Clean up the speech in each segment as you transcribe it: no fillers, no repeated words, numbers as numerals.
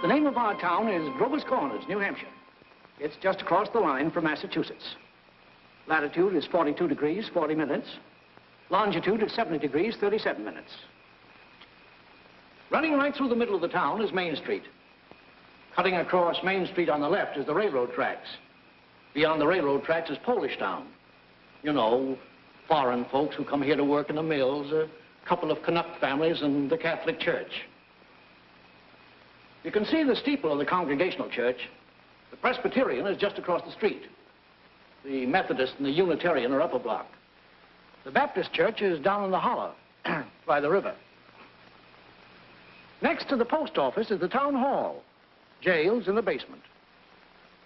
name of our town is Grover's Corners, New Hampshire. It's just across the line from Massachusetts. Latitude is 42 degrees, 40 minutes. Longitude is 70 degrees, 37 minutes. Running right through the middle of the town is Main Street. Cutting across Main Street on the left is the railroad tracks. Beyond the railroad tracks is Polish Town. You know, foreign folks who come here to work in the mills, a couple of Canuck families, and the Catholic Church. You can see the steeple of the Congregational Church. The Presbyterian is just across the street. The Methodist and the Unitarian are up a block. The Baptist Church is down in the hollow, by the river. Next to the post office is the town hall. Jail's in the basement.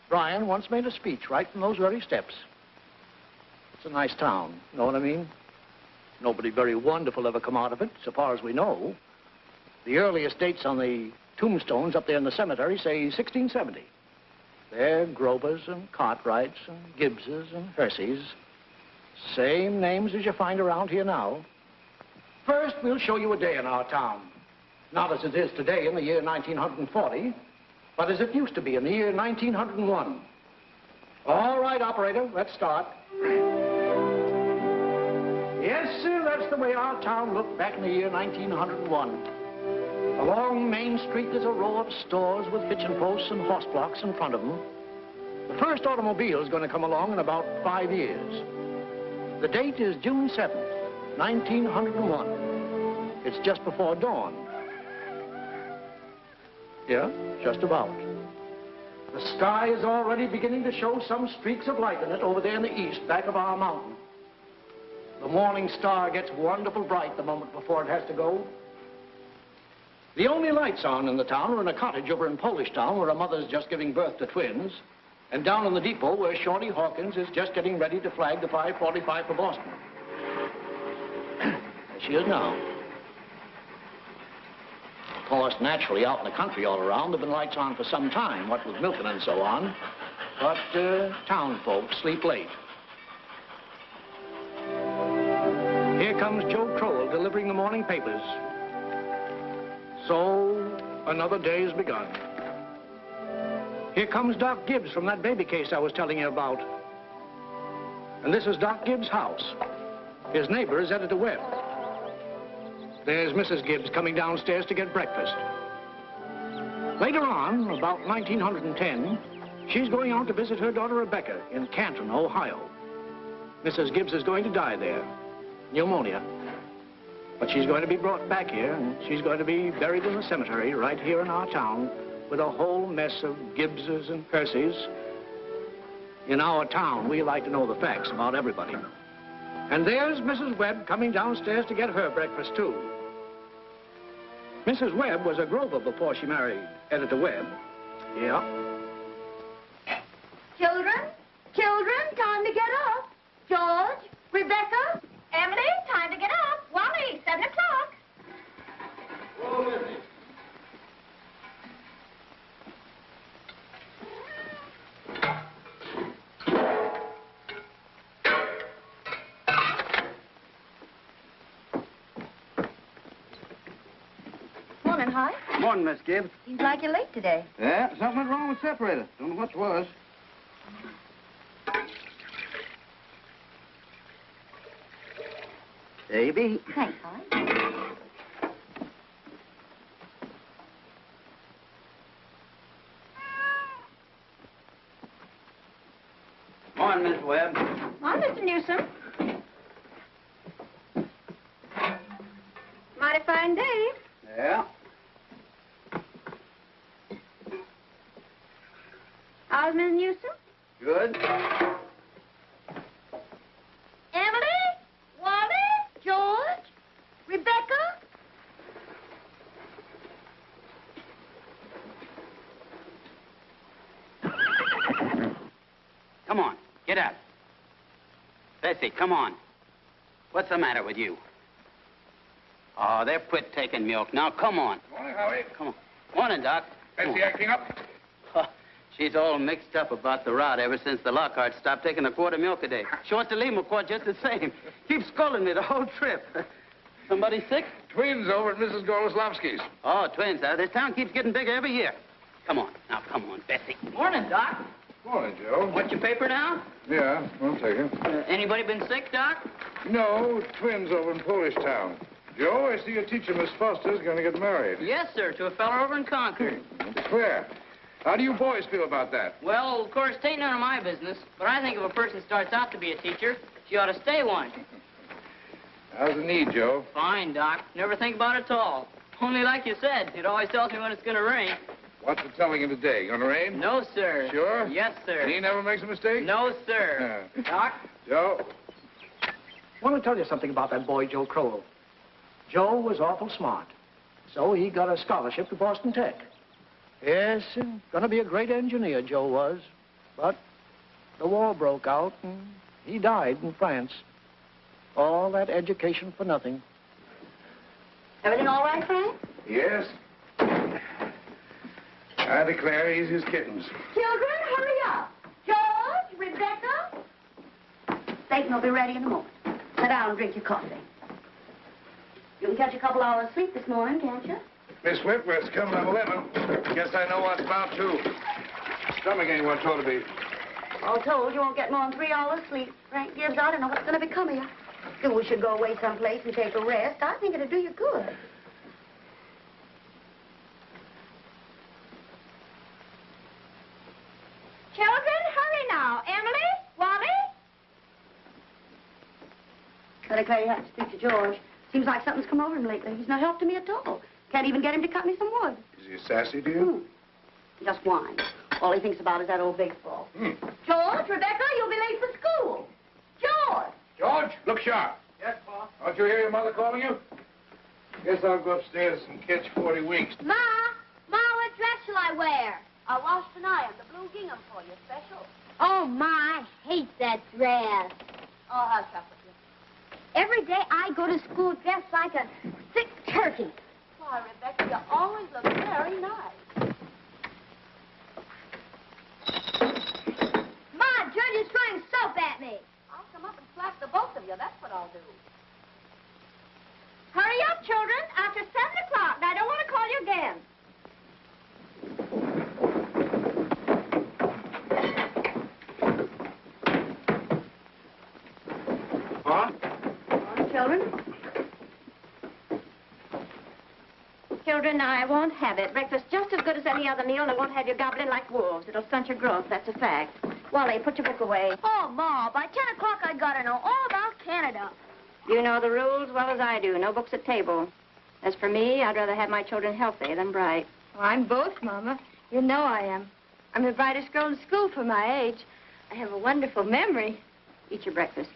Brian once made a speech right from those very steps. It's a nice town, know what I mean? Nobody very wonderful ever come out of it, so far as we know. The earliest dates on the tombstones up there in the cemetery say 1670. They're Grovers and Cartwrights and Gibbses and Herseys. Same names as you find around here now. First, we'll show you a day in our town. Not as it is today in the year 1940, but as it used to be in the year 1901. All right, operator, let's start. Yes, sir, that's the way our town looked back in the year 1901. Along Main Street, there's a row of stores with hitching posts and horse blocks in front of them. The first automobile is going to come along in about 5 years. The date is June 7th, 1901. It's just before dawn. Yeah, just about. The sky is already beginning to show some streaks of light in it over there in the east, back of our mountain. The morning star gets wonderful bright the moment before it has to go. The only lights on in the town are in a cottage over in Polish Town where a mother's just giving birth to twins, and down in the depot where Shorty Hawkins is just getting ready to flag the 5:45 for Boston. There she is now. Of course, naturally, out in the country all around, there have been lights on for some time, what with milking and so on. But town folks sleep late. Here comes Joe Crowell delivering the morning papers. So, another day has begun. Here comes Doc Gibbs from that baby case I was telling you about. And this is Doc Gibbs' house. His neighbor is Editor Webb. There's Mrs. Gibbs coming downstairs to get breakfast. Later on, about 1910, she's going out to visit her daughter Rebecca in Canton, Ohio. Mrs. Gibbs is going to die there. Pneumonia. But she's going to be brought back here, and she's going to be buried in the cemetery right here in our town with a whole mess of Gibbses and Percys. In our town, we like to know the facts about everybody. And there's Mrs. Webb coming downstairs to get her breakfast, too. Mrs. Webb was a Grover before she married Editor Webb. Yeah. Children, time to get up. George, Rebecca, Emily, time to get up. Wally, 7 o'clock. Oh, Missy. Morning, Hi. Morning, Miss Gibbs. Seems like you're late today. Yeah, something went wrong with the separator. Don't know what it was. There you be. Thanks, Hi. Morning, Miss Webb. Morning, Mr. Newsom. Mighty fine day. Yeah. How's Miss Newsom? Good. Emily, Wally, George, Rebecca. Come on, get up. Bessie, come on. What's the matter with you? Oh, they've quit taking milk. Now, come on. Morning, Howie. Come on. Morning, Doc. Bessie acting up? Oh, she's all mixed up about the rot ever since the Lockhart stopped taking a quart of milk a day. She wants to leave him a quart just the same. Keeps scolding me the whole trip. Somebody sick? Twins over at Mrs. Goloslavsky's. Oh, twins. This town keeps getting bigger every year. Come on. Now, come on, Bessie. Morning, Doc. Morning, Joe. What's your paper now? Yeah, I'll take it. Anybody been sick, Doc? No, twins over in Polish Town. Joe, I see your teacher, Miss Foster's going to get married. Yes, sir, to a fella over in Concord. It's clear. How do you boys feel about that? Well, of course, it ain't none of my business, but I think if a person starts out to be a teacher, she ought to stay one. How's the need, Joe? Fine, Doc. Never think about it at all. Only like you said, it always tells me when it's going to rain. What's the telling you today? Gonna rain? No, sir. Sure? Yes, sir. He never makes a mistake? No, sir. Doc? Joe? I want to tell you something about that boy, Joe Crowell. Joe was awful smart, so he got a scholarship to Boston Tech. Yes, gonna be a great engineer, Joe was. But the war broke out, and he died in France. All that education for nothing. Everything all right, Frank? Yes. I declare he's his kittens. Children, hurry up. George, Rebecca. Satan will be ready in a moment. Sit down and drink your coffee. You can catch a couple hours sleep this morning, can't you? Miss Whitworth's coming at 11. Guess I know what's about to. Stomach ain't what it ought to be. All told, you won't get more than 3 hours sleep. Frank Gibbs, I don't know what's going to become of you. You should go away someplace and take a rest. I think it'll do you good. Children, hurry now. Emily, Wally. I declare you have to speak to George. Seems like something's come over him lately. He's no help to me at all. Can't even get him to cut me some wood. Is he sassy to you? Just whines. All he thinks about is that old baseball. George, Rebecca, you'll be late for school. George! George, look sharp. Yes, Pa? Don't you hear your mother calling you? Guess I'll go upstairs and catch 40 winks. Ma, what dress shall I wear? I washed and ironed the blue gingham for you, special. Oh, my, I hate that dress. Oh, hush up with you. Every day I go to school dressed like a sick turkey. Why, Rebecca, you always look very nice. Ma, Judge is throwing soap at me. I'll come up and slap the both of you. That's what I'll do. Hurry up, children. After 7 o'clock. I don't want to call you again. Huh? Children? Children, I won't have it. Breakfast just as good as any other meal, and I won't have you gobbling like wolves. It'll stunt your growth, that's a fact. Wally, put your book away. Oh, Ma, by 10 o'clock I gotta know all about Canada. You know the rules well as I do. No books at table. As for me, I'd rather have my children healthy than bright. Well, I'm both, Mama. You know I am. I'm the brightest girl in school for my age. I have a wonderful memory. Eat your breakfast.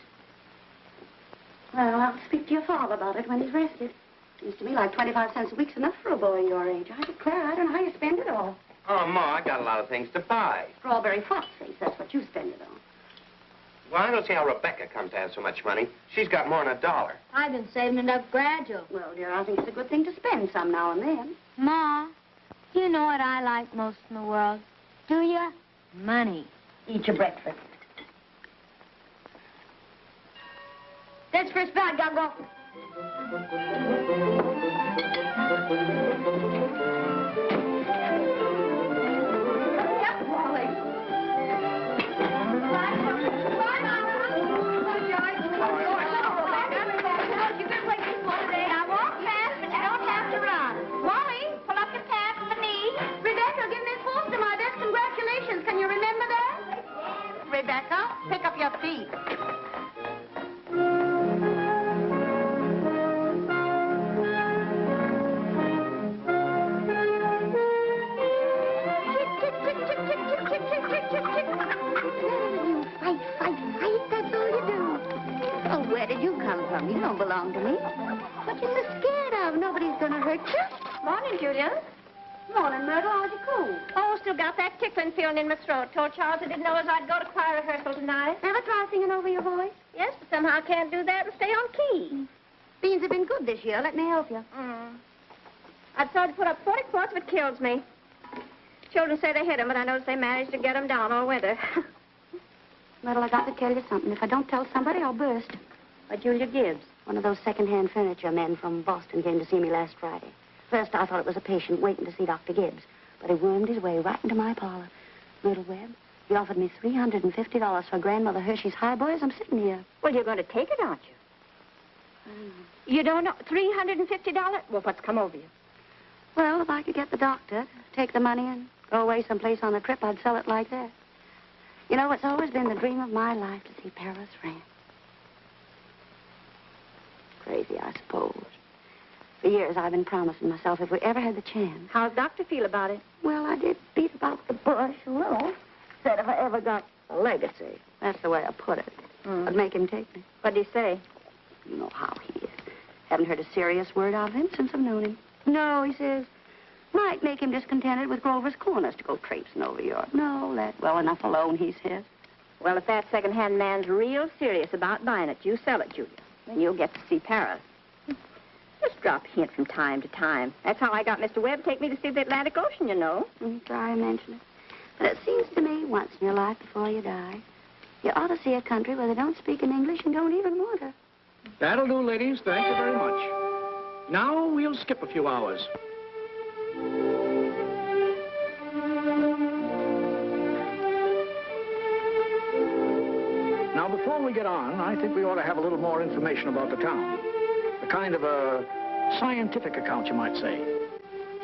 Well, I'll speak to your father about it when he's rested. Seems to me like 25 cents a week's enough for a boy your age. I declare, I don't know how you spend it all. Oh, Ma, I got a lot of things to buy. Strawberry fox face, that's what you spend it on. Well, I don't see how Rebecca comes to have so much money. She's got more than $1. I've been saving it up gradual. Well, dear, I think it's a good thing to spend some now and then. Ma, you know what I like most in the world, do you? Money. Eat your breakfast. That's first bell. Gotta go. Yep, Wally. You've been waiting for today. Now walk fast, but you don't have to run. Wally, pull up your pants from the knee. Rebecca, give Miss Foster my best congratulations. Can you remember that? Rebecca, pick up your feet. You don't belong to me. What you so scared of? Nobody's gonna hurt you. Morning, Julia. Morning, Myrtle. How's your cold? Oh, still got that tickling feeling in my throat. Told Charles I didn't know as I'd go to choir rehearsal tonight. Ever try singing over your voice? Yes, but somehow I can't do that and stay on key. Beans have been good this year. Let me help you. I'd tried to put up 40 quarts, but it kills me. Children say they hit 'em, but I notice they managed to get 'em down all winter. Myrtle, I got to tell you something. If I don't tell somebody, I'll burst. Julia Gibbs, one of those second-hand furniture men from Boston, came to see me last Friday. First, I thought it was a patient waiting to see Dr. Gibbs. But he wormed his way right into my parlor. Little Webb, he offered me $350 for Grandmother Hershey's highboys. I'm sitting here. Well, you're going to take it, aren't you? You don't know? $350? Well, what's come over you? Well, if I could get the doctor to take the money and go away someplace on a trip, I'd sell it like that. You know, it's always been the dream of my life to see Paris, France. Crazy, I suppose. For years, I've been promising myself if we ever had the chance. How's Doctor feel about it? Well, I did beat about the bush a little. Said if I ever got a legacy, that's the way I put it, I'd make him take me. What'd he say? You know how he is. Haven't heard a serious word out of him since I've known him. No, he says, might make him discontented with Grover's Corners to go traipsing over Europe. No, let well enough alone, he says. Well, if that second-hand man's real serious about buying it, you sell it, Julia. Then you'll get to see Paris. Just drop a hint from time to time. That's how I got Mr. Webb to take me to see the Atlantic Ocean, you know. Sorry I mentioned it. But it seems to me, once in your life before you die, you ought to see a country where they don't speak in English and don't even want to. That'll do, ladies. Thank you very much. Now we'll skip a few hours. Now, before we get on, I think we ought to have a little more information about the town. A kind of a scientific account, you might say.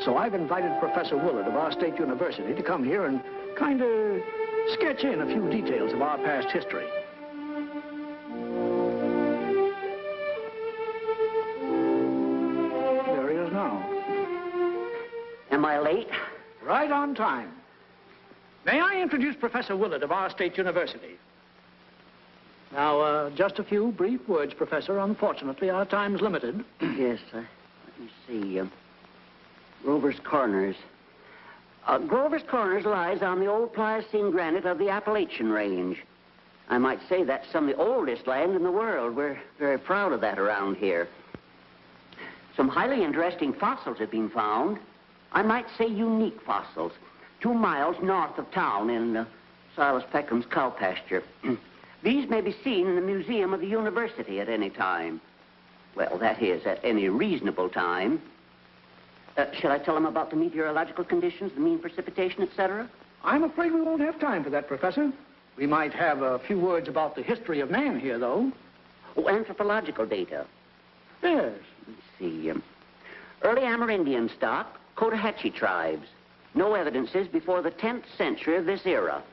So I've invited Professor Willard of our state university to come here and kind of sketch in a few details of our past history. There he is now. Am I late? Right on time. May I introduce Professor Willard of our state university? Now, just a few brief words, Professor. Unfortunately, our time's limited. Yes, let me see. Grover's Corners. Grover's Corners lies on the old Pliocene granite of the Appalachian Range. I might say that's some of the oldest land in the world. We're very proud of that around here. Some highly interesting fossils have been found. I might say unique fossils. 2 miles north of town in Silas Peckham's cow pasture. These may be seen in the museum of the university at any time. Well, that is, at any reasonable time. Shall I tell them about the meteorological conditions, the mean precipitation, etc.? I'm afraid we won't have time for that, Professor. We might have a few words about the history of man here, though. Oh, anthropological data. Yes. Let's see. Early Amerindian stock, Cotahatchee tribes. No evidences before the 10th century of this era.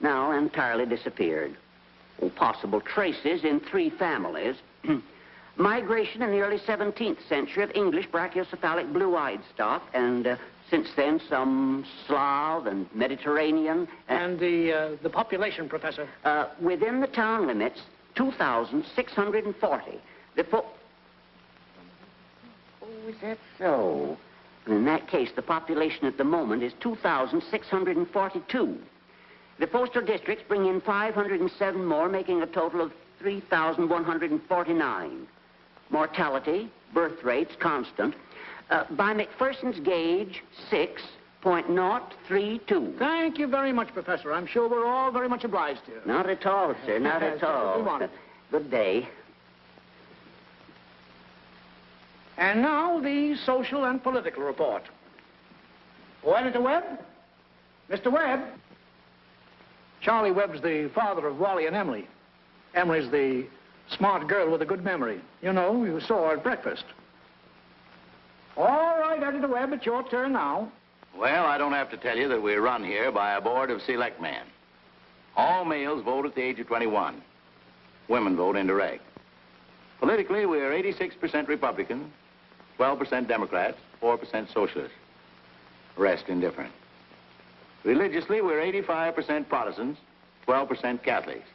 Now entirely disappeared. Oh, possible traces in 3 families. Migration in the early 17th century of English brachiocephalic blue-eyed stock, and since then some Slav and Mediterranean. And the population, Professor? Within the town limits, 2,640. Oh, is that so? In that case, the population at the moment is 2,642. The postal districts bring in 507 more, making a total of 3,149. Mortality, birth rates, constant. By McPherson's gauge, 6.032. Thank you very much, Professor. I'm sure we're all very much obliged to you. Not at all, sir, not at all. We want it. Good day. And now the social and political report. Oh, Editor Webb? Mr. Webb? Charlie Webb's the father of Wally and Emily. Emily's the smart girl with a good memory. You know, you saw her at breakfast. All right, Editor Webb, it's your turn now. Well, I don't have to tell you that we're run here by a board of selectmen. All males vote at the age of 21. Women vote indirect. Politically, we're 86% Republican, 12% Democrats, 4% Socialists. Rest indifferent. Religiously, we're 85% Protestants, 12% Catholics.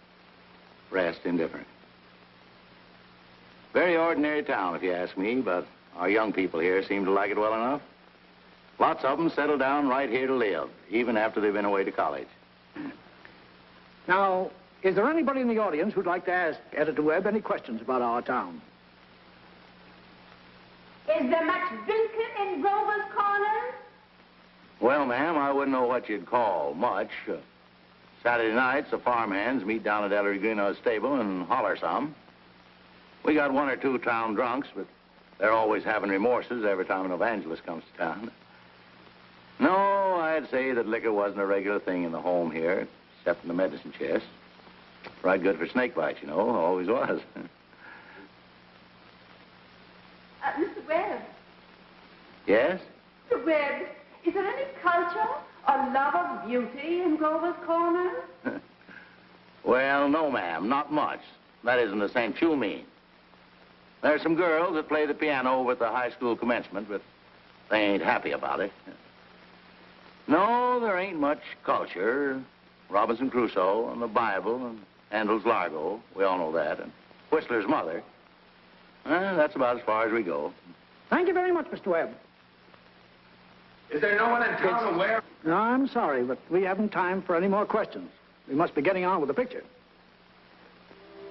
Rest indifferent. Very ordinary town, if you ask me, but our young people here seem to like it well enough. Lots of them settle down right here to live, even after they've been away to college. Now, is there anybody in the audience who'd like to ask Editor Webb any questions about our town? Is there much drinking in Grover's Corners? Well, ma'am, I wouldn't know what you'd call much. Saturday nights, the farmhands meet down at Ellery Greenaw's stable and holler some. We got 1 or 2 town drunks, but they're always having remorses every time an evangelist comes to town. No, I'd say that liquor wasn't a regular thing in the home here, except in the medicine chest. Right good for snake bites, you know, always was. Mr. Webb. Yes? Mr. Webb, is there any culture or love of beauty in Grover's Corner? Well, no, ma'am, not much. That isn't the sense you mean. There's some girls that play the piano over at the high school commencement, but they ain't happy about it. No, there ain't much culture. Robinson Crusoe and the Bible and Handel's Largo, we all know that, and Whistler's Mother. That's about as far as we go. Thank you very much, Mr. Webb. Is there no one in town aware? No, I'm sorry, but we haven't time for any more questions. We must be getting on with the picture.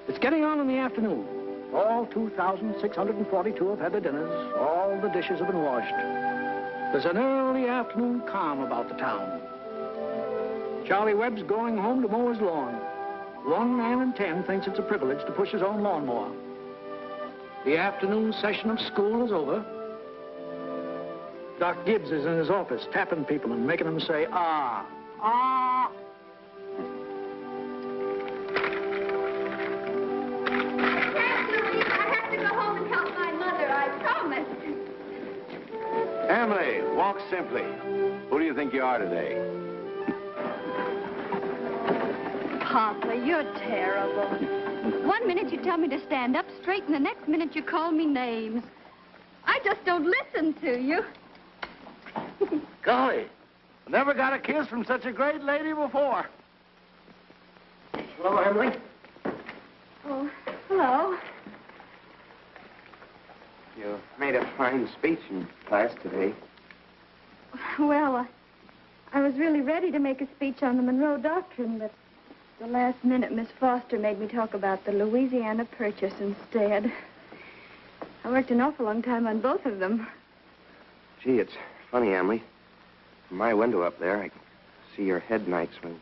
It's getting on in the afternoon. All 2,642 have had their dinners. All the dishes have been washed. There's an early afternoon calm about the town. Charlie Webb's going home to mow his lawn. 1 man in 10 thinks it's a privilege to push his own lawnmower. The afternoon session of school is over. Doc Gibbs is in his office tapping people and making them say, ah, ah. I have to go home and help my mother, I promise. Emily, walk simply. Who do you think you are today? Papa, you're terrible. 1 minute you tell me to stand up straight, and the next minute you call me names. I just don't listen to you. Golly, never got a kiss from such a great lady before. Hello, Emily. Oh, hello. You made a fine speech in class today. Well, I was really ready to make a speech on the Monroe Doctrine, but the last minute Miss Foster made me talk about the Louisiana Purchase instead. I worked an awful long time on both of them. Gee, it's funny, Emily. From my window up there, I can see your head nights when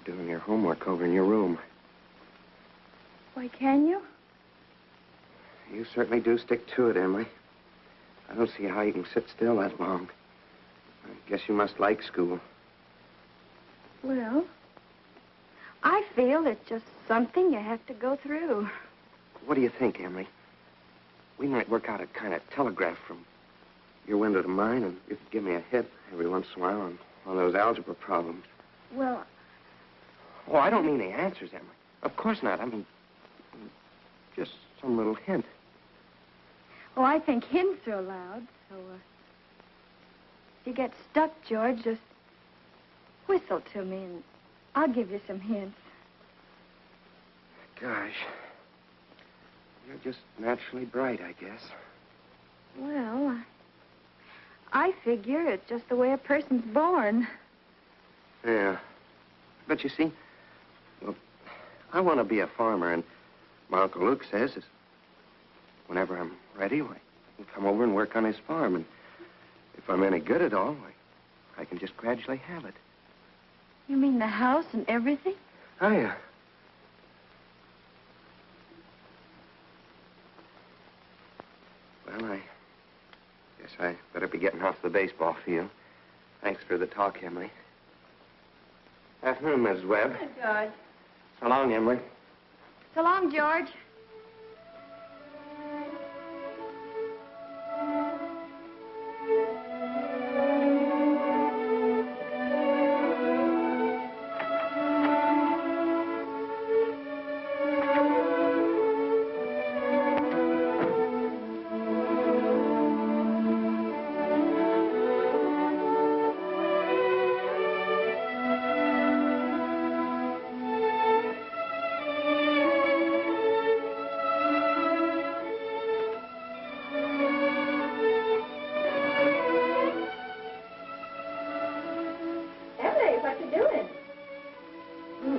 you're doing your homework over in your room. Why, can you? You certainly do stick to it, Emily. I don't see how you can sit still that long. I guess you must like school. Well, I feel it's just something you have to go through. What do you think, Emily? We might work out a kind of telegraph from your window to mine, and you could give me a hit every once in a while on one of those algebra problems. Well... Oh, I don't mean the answers, Emily. Of course not. I mean, just some little hint. Oh, I think hints are allowed, so, if you get stuck, George, just whistle to me, and I'll give you some hints. Gosh. You're just naturally bright, I guess. Well, I figure it's just the way a person's born. Yeah. But you see, well, I want to be a farmer, and my Uncle Luke says is whenever I'm ready, I can come over and work on his farm, and if I'm any good at all, I can just gradually have it. You mean the house and everything? Oh, yeah. Well, I guess I better be getting off the baseball field. Thanks for the talk, Emily. Afternoon, Mrs. Webb. Hey, George. So long, Emily. So long, George.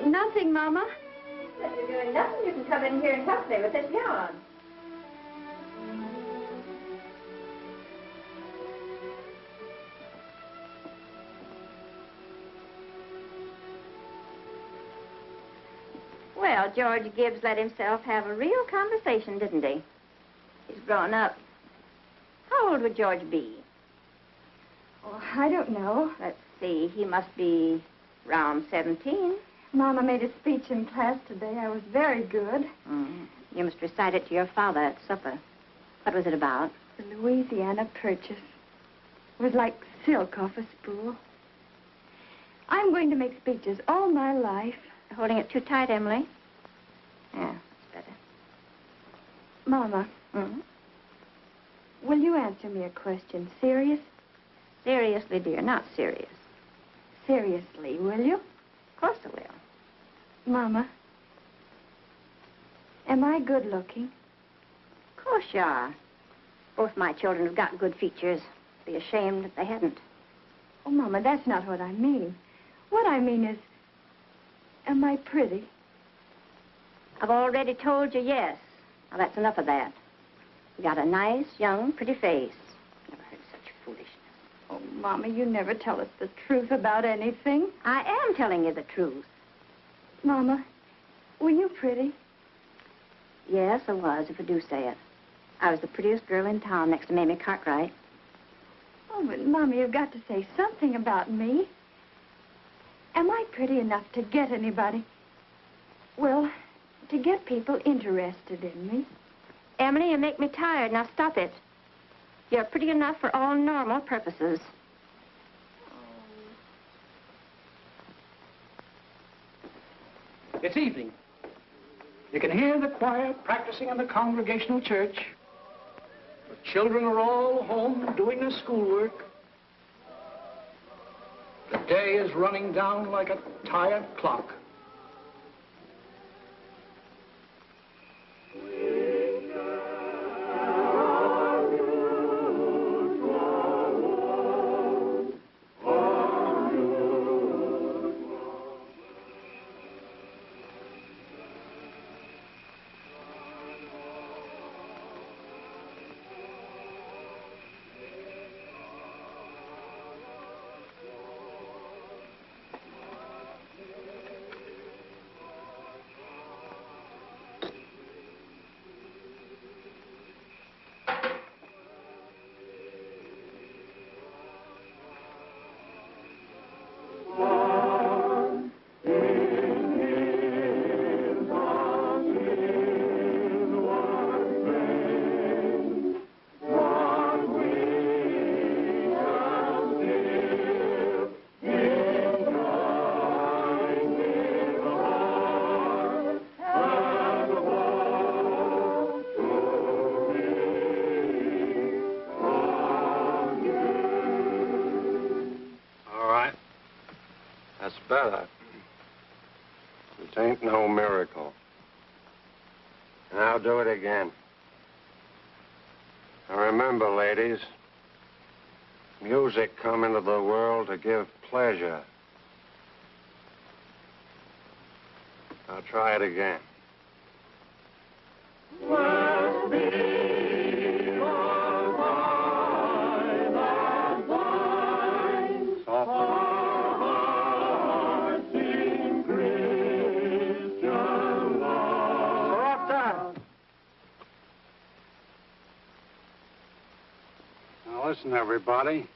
Nothing, Mama. If you're doing nothing, you can come in here and help me with this yarn. Well, George Gibbs let himself have a real conversation, didn't he? He's grown up. How old would George be? Oh, I don't know. That see. He must be around 17. Mama made a speech in class today. I was very good. You must recite it to your father at supper. What was it about? The Louisiana Purchase. It was like silk off a spool. I'm going to make speeches all my life. You're holding it too tight, Emily. Yeah, that's better. Mama, will you answer me a question? Serious? Seriously, dear, not serious. Seriously, will you? Of course I will. Mama, am I good looking? Of course you are. Both my children have got good features. Be ashamed if they hadn't. Oh, Mama, that's not what I mean. What I mean is, am I pretty? I've already told you yes. Now, that's enough of that. You got a nice, young, pretty face. Never heard such foolishness. Oh, Mama, you never tell us the truth about anything. I am telling you the truth. Mama, were you pretty? Yes, I was, if I do say it. I was the prettiest girl in town next to Mamie Cartwright. Oh, but, Mama, you've got to say something about me. Am I pretty enough to get anybody? Well, to get people interested in me. Emily, you make me tired. Now stop it. You're pretty enough for all normal purposes. It's evening. You can hear the choir practicing in the Congregational Church. The children are all home doing their schoolwork. The day is running down like a tired clock. Better. It ain't no miracle. And I'll do it again. Now remember, ladies, music come into the world to give pleasure. I'll try it again. Listen, everybody.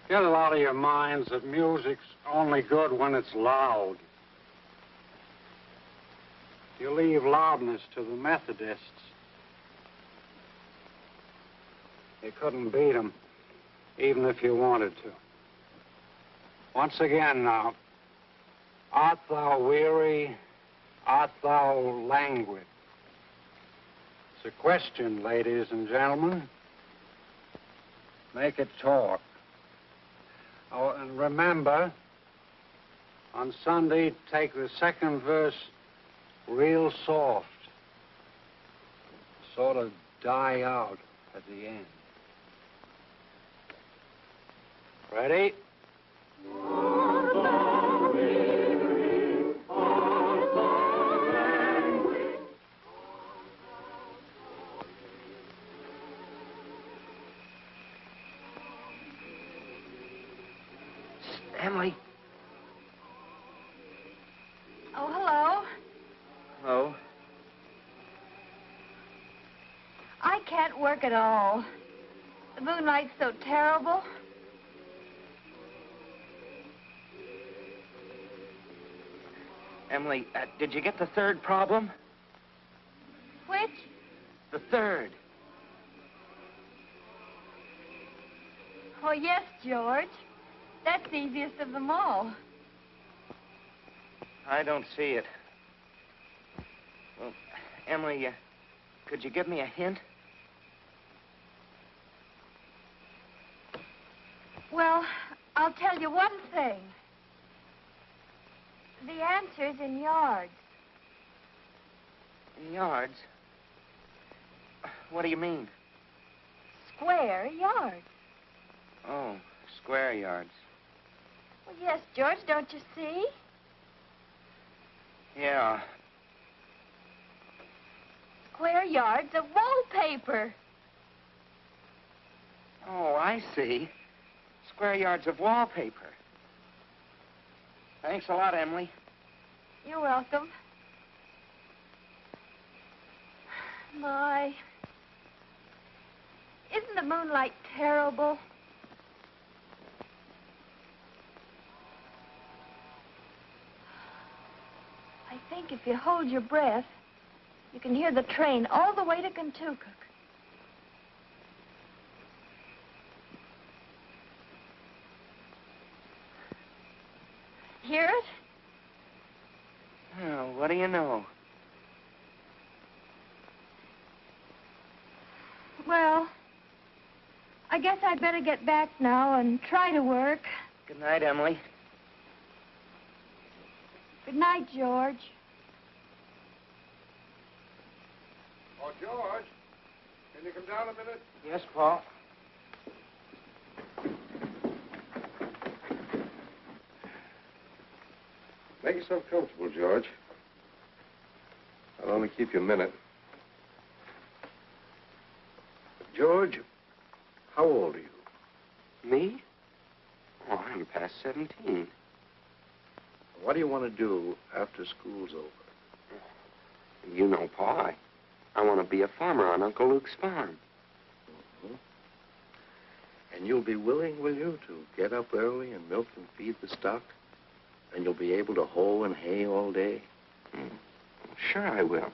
Get it out of your minds that music's only good when it's loud. You leave loudness to the Methodists. You couldn't beat them, even if you wanted to. Once again now, art thou weary? Art thou languid? It's a question, ladies and gentlemen. Make it talk. Oh, and remember, on Sunday, take the second verse real soft. Sort of die out at the end. Ready? Emily. Oh, hello. Hello. I can't work at all. The moonlight's so terrible. Emily, did you get the third problem? Which? The third. Oh, yes, George. That's the easiest of them all. I don't see it. Well, Emily, could you give me a hint? Well, I'll tell you one thing. The answer's in yards. In yards? What do you mean? Square yards. Oh, square yards. Well, yes, George, don't you see? Yeah. Square yards of wallpaper. Oh, I see. Square yards of wallpaper. Thanks a lot, Emily. You're welcome. My. Isn't the moonlight terrible? I think if you hold your breath, you can hear the train all the way to Kentucky. Hear it? Oh, what do you know? Well, I guess I'd better get back now and try to work. Good night, Emily. Good night, George. Oh, George, can you come down a minute? Yes, Paul. Make yourself comfortable, George. I'll only keep you a minute. George, how old are you? Me? Oh, I'm past 17. What do you want to do after school's over? You know, Paul, I want to be a farmer on Uncle Luke's farm. Mm-hmm. And you'll be willing, will you, to get up early and milk and feed the stock? And you'll be able to hoe and hay all day? Sure I will.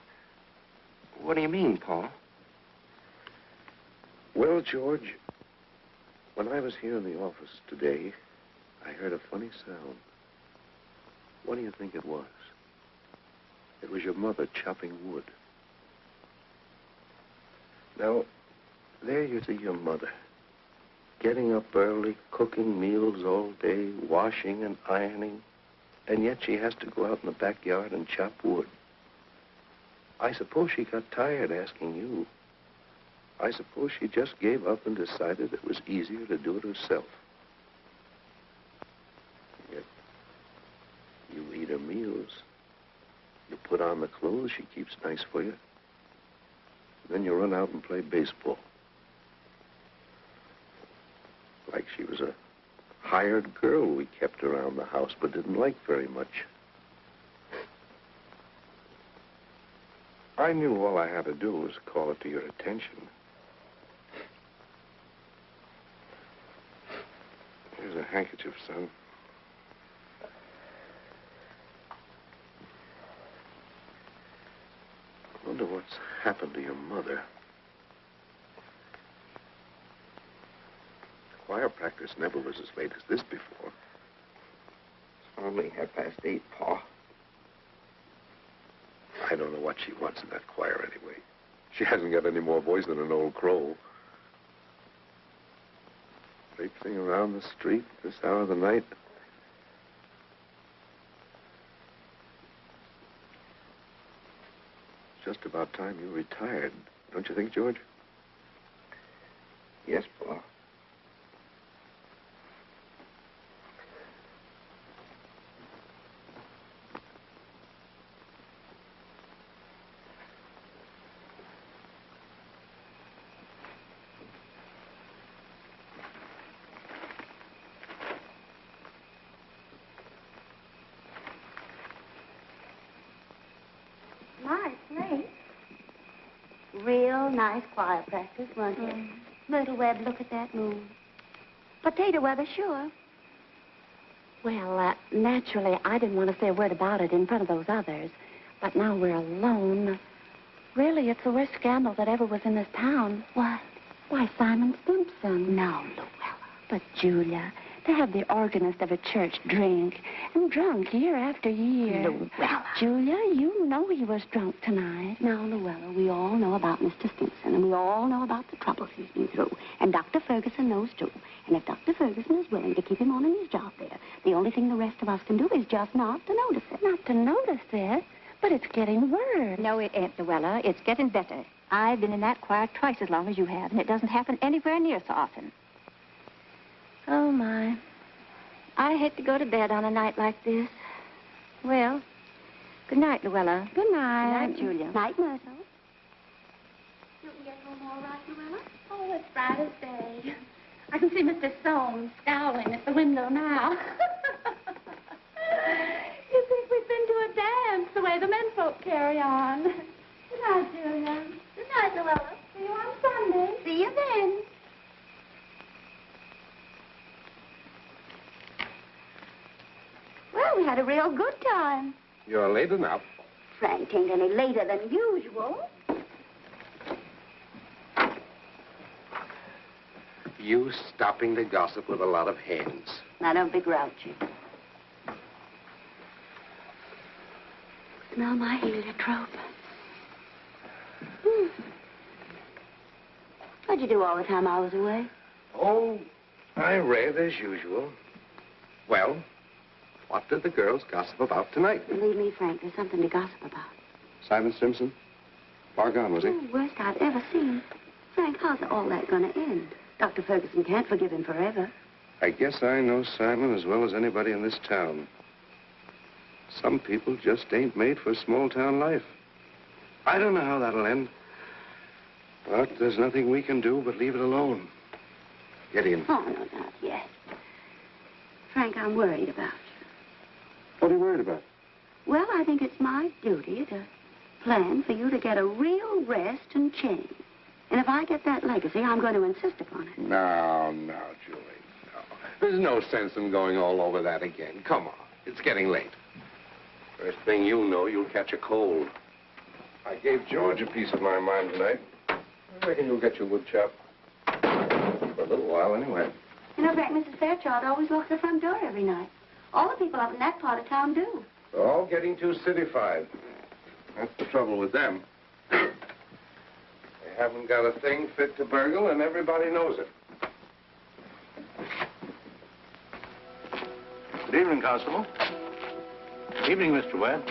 What do you mean, Paul? Well, George, when I was here in the office today, I heard a funny sound. What do you think it was? It was your mother chopping wood. Now, there you see your mother, getting up early, cooking meals all day, washing and ironing, and yet she has to go out in the backyard and chop wood. I suppose she got tired asking you. I suppose she just gave up and decided it was easier to do it herself. Yet, you eat her meals. You put on the clothes she keeps nice for you. Then you run out and play baseball. Like she was a hired girl we kept around the house but didn't like very much. I knew all I had to do was call it to your attention. Here's a handkerchief, son. I wonder what's happened to your mother. Choir practice never was as late as this before. It's only 8:30, Paul. I don't know what she wants in that choir anyway. She hasn't got any more voice than an old crow. Traipsing around the street this hour of the night. It's just about time you retired, don't you think, George? Yes, Paul. Real nice choir practice, wasn't it? Myrtle Webb, look at that moon. Potato weather, sure. Well, naturally, I didn't want to say a word about it in front of those others. But now we're alone. Really, it's the worst scandal that ever was in this town. What? Why, Simon Simpson. No, Luella. But, Julia, to have the organist of a church drink and drunk year after year. Luella. Julia, you know he was drunk tonight. Now, Luella, we all know about Mr. Simpson, and we all know about the troubles he's been through. And Dr. Ferguson knows, too. And if Dr. Ferguson is willing to keep him on in his job there, the only thing the rest of us can do is just not to notice it. Not to notice it? But it's getting worse. No, it ain't, Luella. It's getting better. I've been in that choir twice as long as you have, and it doesn't happen anywhere near so often. Oh, my. I hate to go to bed on a night like this. Well, good night, Luella. Good night. Good night, Julia. Night, Myrtle. You can get home all right, Luella? Oh, it's bright as day. I can see Mr. Soames scowling at the window now. You think we've been to a dance the way the menfolk carry on. Good night, Julia. Good night, Luella. See you on Sunday. See you then. Well, we had a real good time. You're late enough. Frank ain't any later than usual. You stopping the gossip with a lot of hens. Now, don't be grouchy. Smell my heliotrope. What'd you do all the time I was away? Oh, I read as usual. Well, what did the girls gossip about tonight? Believe me, Frank, there's something to gossip about. Simon Simpson? Far gone, was he? Oh, worst I've ever seen. Frank, how's all that going to end? Dr. Ferguson can't forgive him forever. I guess I know Simon as well as anybody in this town. Some people just ain't made for small-town life. I don't know how that'll end. But there's nothing we can do but leave it alone. Get in. Oh, no, not yet. Frank, I'm worried about you. What are you worried about? Well, I think it's my duty to plan for you to get a real rest and change. And if I get that legacy, I'm going to insist upon it. No, Julie, no. There's no sense in going all over that again. Come on. It's getting late. First thing you know, you'll catch a cold. I gave George a piece of my mind tonight. I reckon you'll get your wood chop. For a little while, anyway. You know, Frank, Mrs. Fairchild always locks the front door every night. All the people up in that part of town do. They're all getting too cityfied. That's the trouble with them. They haven't got a thing fit to burgle, and everybody knows it. Good evening, Constable. Good evening, Mr. Webb.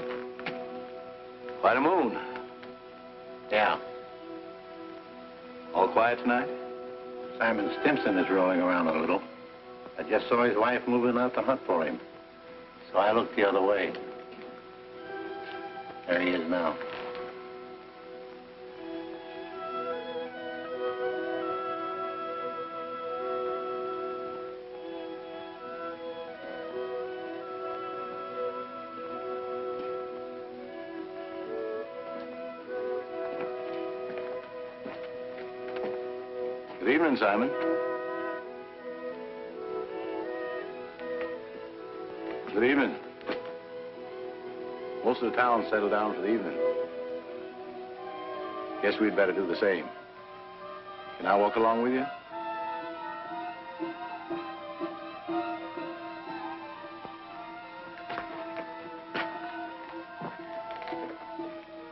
Quite a moon. Yeah. All quiet tonight? Simon Stimson is rolling around a little. I just saw his wife moving out to hunt for him. So I looked the other way. There he is now. Good evening, Simon. Good evening. Most of the town settled down for the evening. Guess we'd better do the same. Can I walk along with you?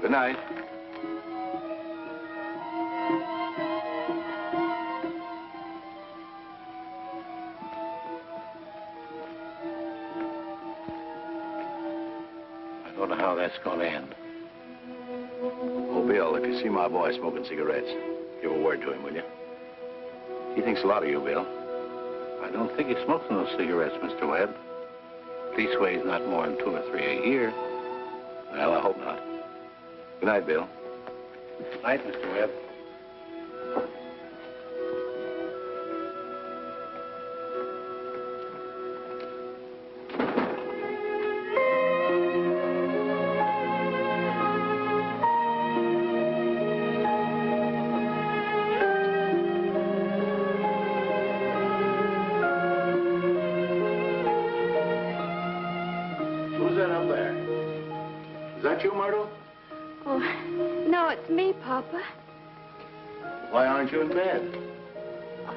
Good night. I don't know how that's going to end. Oh, Bill, if you see my boy smoking cigarettes, give a word to him, will you? He thinks a lot of you, Bill. I don't think he smokes those cigarettes, Mr. Webb. Leastways, not more than 2 or 3 a year. Well, I hope not. Good night, Bill. Good night, Mr. Webb. that you, Myrtle? Oh, no, it's me, Papa. Why aren't you in bed?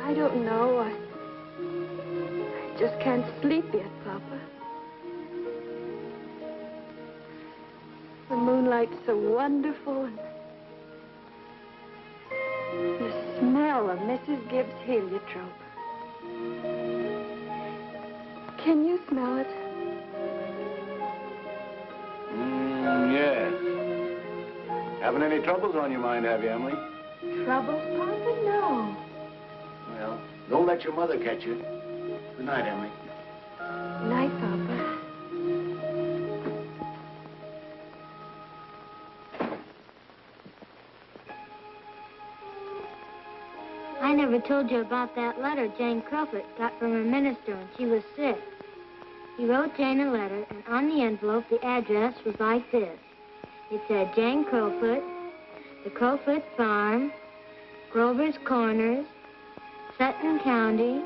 I don't know. I just can't sleep yet, Papa. The moonlight's so wonderful, and the smell of Mrs. Gibbs' heliotrope. Can you smell it? Yes. Having any troubles on your mind, have you, Emily? Troubles, Papa? No. Well, don't let your mother catch you. Good night, Emily. Night, Papa. I never told you about that letter Jane Crowfoot got from her minister when she was sick. He wrote Jane a letter, and on the envelope, the address was like this. It said, Jane Crowfoot, the Crowfoot Farm, Grover's Corners, Sutton County,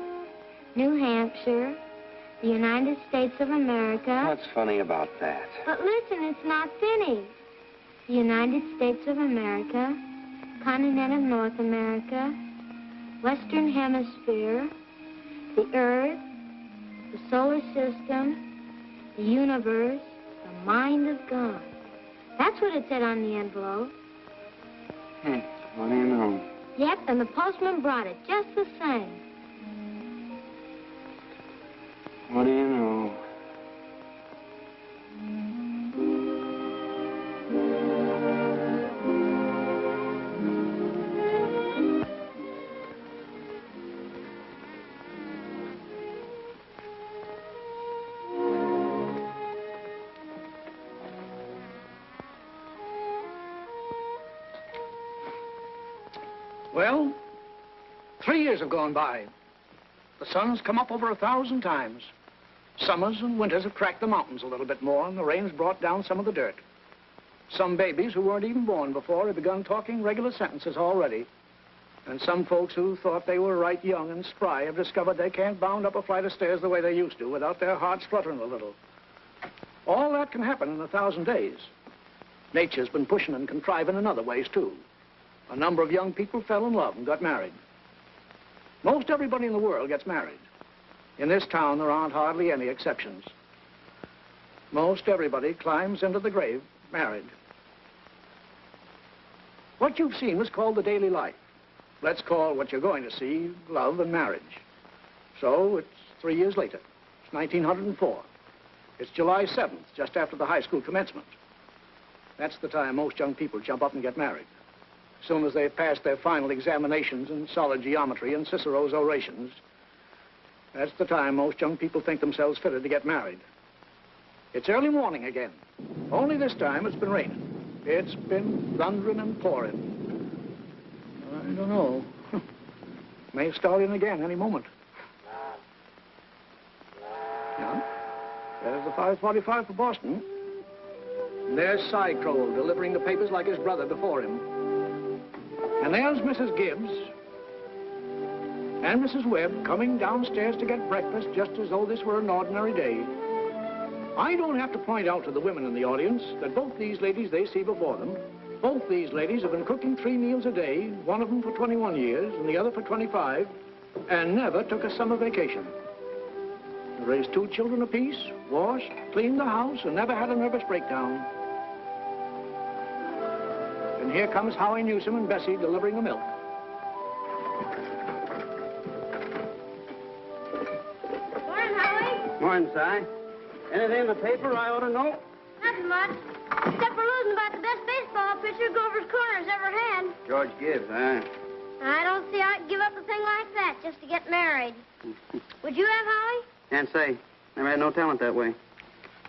New Hampshire, the United States of America. What's funny about that? But listen, it's not finished. The United States of America, continent of North America, Western Hemisphere, the Earth, the solar system, the universe, the mind of God. That's what it said on the envelope. What do you know? Yep, and the postman brought it just the same. What do you know? Well, 3 years have gone by. The sun's come up over 1,000 times. Summers and winters have cracked the mountains a little bit more, and the rain's brought down some of the dirt. Some babies who weren't even born before have begun talking regular sentences already. And some folks who thought they were right young and spry have discovered they can't bound up a flight of stairs the way they used to without their hearts fluttering a little. All that can happen in 1,000 days. Nature's been pushing and contriving in other ways, too. A number of young people fell in love and got married. Most everybody in the world gets married. In this town, there aren't hardly any exceptions. Most everybody climbs into the grave married. What you've seen was called the daily life. Let's call what you're going to see love and marriage. So it's 3 years later. It's 1904. It's July 7th, just after the high school commencement. That's the time most young people jump up and get married. As soon as they've passed their final examinations in solid geometry and Cicero's orations, that's the time most young people think themselves fitted to get married. It's early morning again. Only this time it's been raining. It's been thundering and pouring. I don't know. May start in again any moment. Yeah. There's the 5:45 for Boston. And there's Cy Crowell delivering the papers like his brother before him. And there's Mrs. Gibbs and Mrs. Webb coming downstairs to get breakfast just as though this were an ordinary day. I don't have to point out to the women in the audience that both these ladies they see before them, both these ladies have been cooking 3 meals a day, one of them for 21 years and the other for 25, and never took a summer vacation. They raised 2 children apiece, washed, cleaned the house, and never had a nervous breakdown. And here comes Howie Newsom and Bessie delivering the milk. Morning, Howie. Morning, Si. Anything in the paper I ought to know? Nothing much. Except for losing about the best baseball pitcher Grover's Corners ever had. George Gibbs, huh? I don't see how I'd give up a thing like that just to get married. Would you have, Howie? Can't say. Never had no talent that way.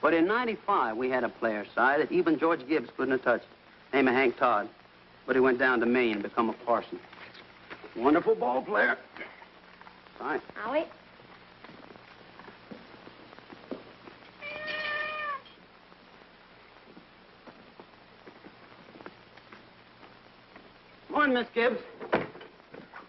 But in '95, we had a player, Si, that even George Gibbs couldn't have touched. Name of Hank Todd. But he went down to Maine and become a parson. Wonderful ball player. Fine. Howie? Morning, Miss Gibbs.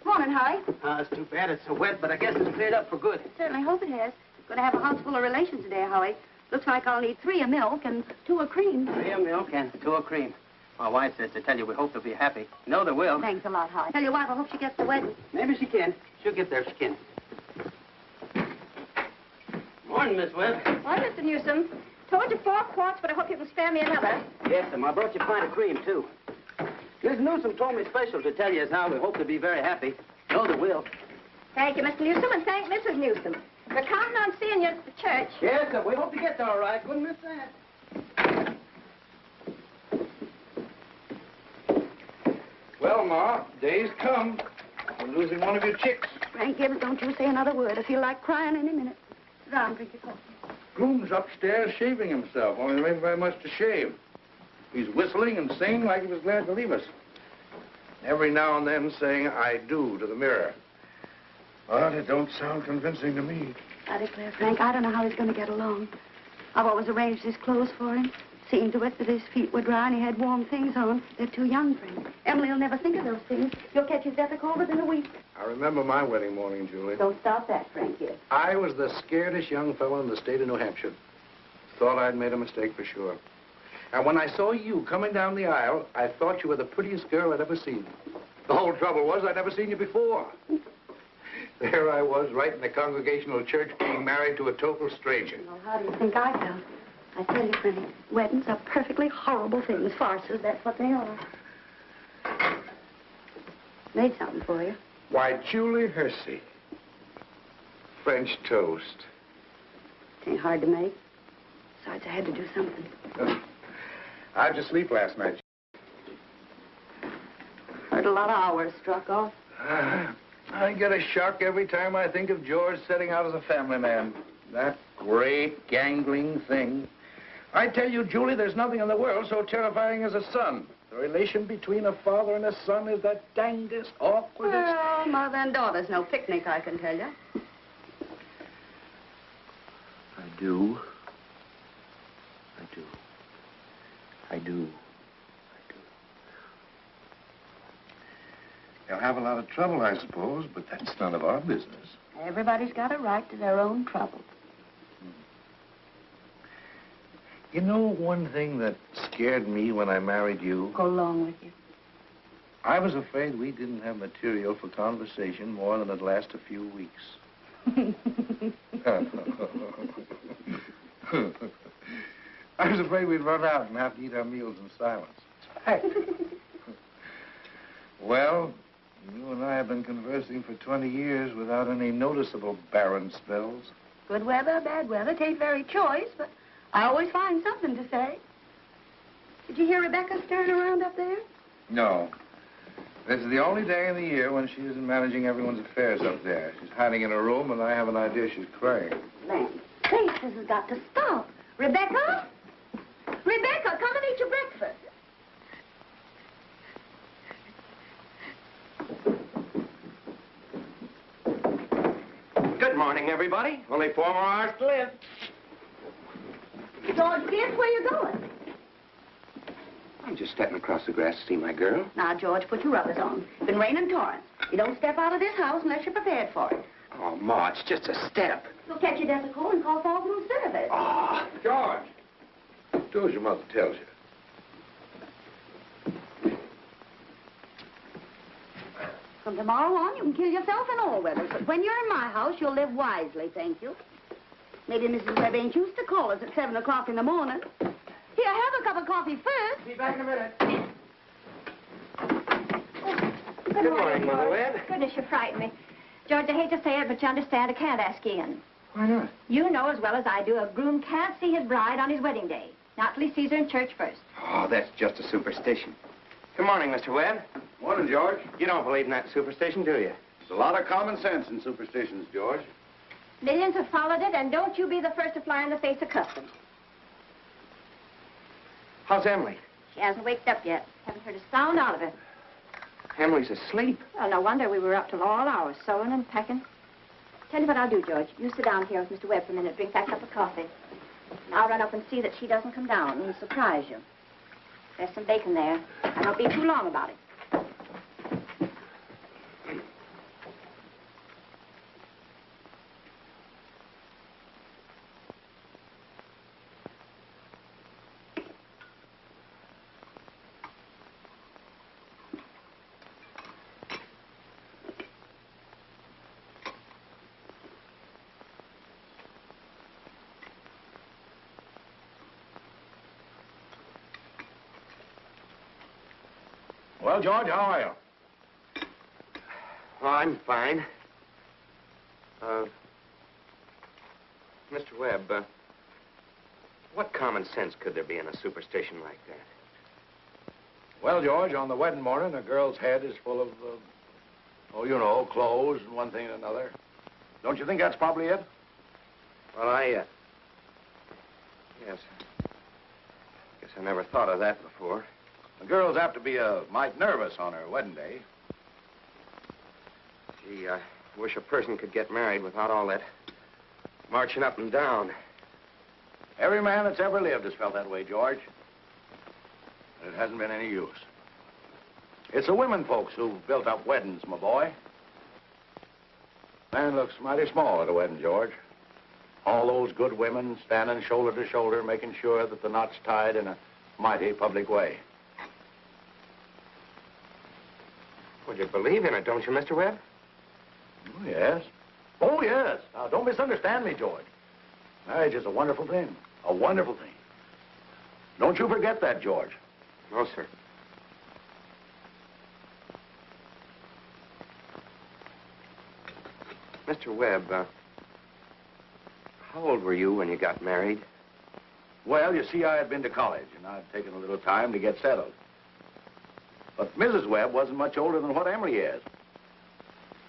Morning, Howie. It's too bad it's so wet, but I guess it's cleared up for good. Certainly hope it has. Going to have a house full of relations today, Howie. Looks like I'll need 3 of milk and 2 of cream. 3 of milk and 2 of cream. My wife says to tell you we hope they'll be happy. You know they will. Thanks a lot, Harry. Tell your wife I hope she gets the wedding. Maybe she can. She'll get there if she can. Morning, Miss Webb. Well, Mr. Newsom, told you 4 quarts, but I hope you can spare me another. Yes, ma'am. I brought you a pint of cream, too. Miss Newsom told me special to tell you as how we hope to be very happy. Know they will. Thank you, Mr. Newsom, and thank Mrs. Newsom. We're counting on seeing you at the church. Yes, sir. We hope to get there all right. Couldn't miss that. Well, Ma, day's come. We're losing one of your chicks. Frank Gibbs, don't you say another word. I feel like crying any minute. Sit down, drink your coffee. Groom's upstairs shaving himself, only there ain't very much to shave. He's whistling and singing like he was glad to leave us. Every now and then saying, I do, to the mirror. But it don't sound convincing to me. I declare, Frank, I don't know how he's going to get along. I've always arranged his clothes for him, seen to it that his feet were dry and he had warm things on. They're too young for him. Emily will never think of those things. You'll catch his death a cold within a week. I remember my wedding morning, Julie. Don't stop that, Frank, here. I was the scaredest young fellow in the state of New Hampshire. Thought I'd made a mistake for sure. And when I saw you coming down the aisle, I thought you were the prettiest girl I'd ever seen. The whole trouble was I'd never seen you before. There I was, right in the Congregational Church, being married to a total stranger. Well, how do you think I felt? I tell you, Frank, weddings are perfectly horrible things. Farces, that's what they are. Made something for you. Why, Julie Hersey. French toast. It ain't hard to make. Besides, I had to do something. How'd you sleep last night? Heard a lot of hours struck off. I get a shock every time I think of George setting out as a family man. That great, gangling thing. I tell you, Julie, there's nothing in the world so terrifying as a son. The relation between a father and a son is the dangest, awkwardest... Well, mother and daughter's no picnic, I can tell you. I do. I do. I do. They'll have a lot of trouble, I suppose, but that's none of our business. Everybody's got a right to their own trouble. You know one thing that scared me when I married you? Go along with you. I was afraid we didn't have material for conversation more than it'd last a few weeks. I was afraid we'd run out and have to eat our meals in silence. It's fact. Well, you and I have been conversing for 20 years without any noticeable barren spells. Good weather, bad weather, tain't very choice, but I always find something to say. Did you hear Rebecca stirring around up there? No. This is the only day in the year when she isn't managing everyone's affairs up there. She's hiding in her room, and I have an idea she's crying. Land sakes, this has got to stop. Rebecca? Rebecca, come and eat your breakfast. Good morning, everybody. Only 4 more hours to live. George Gibbs, where you going? I'm just stepping across the grass to see my girl. Now, George, put your rubbers on. It's been raining torrents. You don't step out of this house unless you're prepared for it. Oh, Ma, it's just a step. You'll catch your death of cold and call for room service. Oh. George, do as your mother tells you. From tomorrow on, you can kill yourself in all weathers. But when you're in my house, you'll live wisely, thank you. Maybe Mrs. Webb ain't used to call us at 7 o'clock in the morning. Here, have a cup of coffee first. Be back in a minute. Good morning, Mother Webb. Goodness, you frightened me. George, I hate to say it, but you understand I can't ask you in. Why not? You know as well as I do a groom can't see his bride on his wedding day. Not till he sees her in church first. Oh, that's just a superstition. Good morning, Mr. Webb. Morning, George. You don't believe in that superstition, do you? There's a lot of common sense in superstitions, George. Millions have followed it, and don't you be the first to fly in the face of custom. How's Emily? She hasn't waked up yet. Haven't heard a sound out of her. Emily's asleep. Well, no wonder we were up till all hours, sewing and packing. Tell you what I'll do, George. You sit down here with Mr. Webb for a minute, drink that cup of coffee. And I'll run up and see that she doesn't come down and surprise you. There's some bacon there. I don't be too long about it. Well, George, how are you? Oh, I'm fine. Mr. Webb, what common sense could there be in a superstition like that? Well, George, on the wedding morning, a girl's head is full of, oh, you know, clothes and one thing and another. Don't you think that's probably it? Well, yes. Guess I never thought of that before. The girl's apt to be mite nervous on her wedding day. Gee, I wish a person could get married without all that marching up and down. Every man that's ever lived has felt that way, George. And it hasn't been any use. It's the women folks who've built up weddings, my boy. Man looks mighty small at a wedding, George. All those good women standing shoulder to shoulder, making sure that the knot's tied in a mighty public way. Well, you believe in it, don't you, Mr. Webb? Oh, yes. Oh, yes. Now, don't misunderstand me, George. Marriage is a wonderful thing. A wonderful thing. Don't you forget that, George. No, sir. Mr. Webb, how old were you when you got married? Well, you see, I had been to college, and I'd taken a little time to get settled. But Mrs. Webb wasn't much older than what Emily is.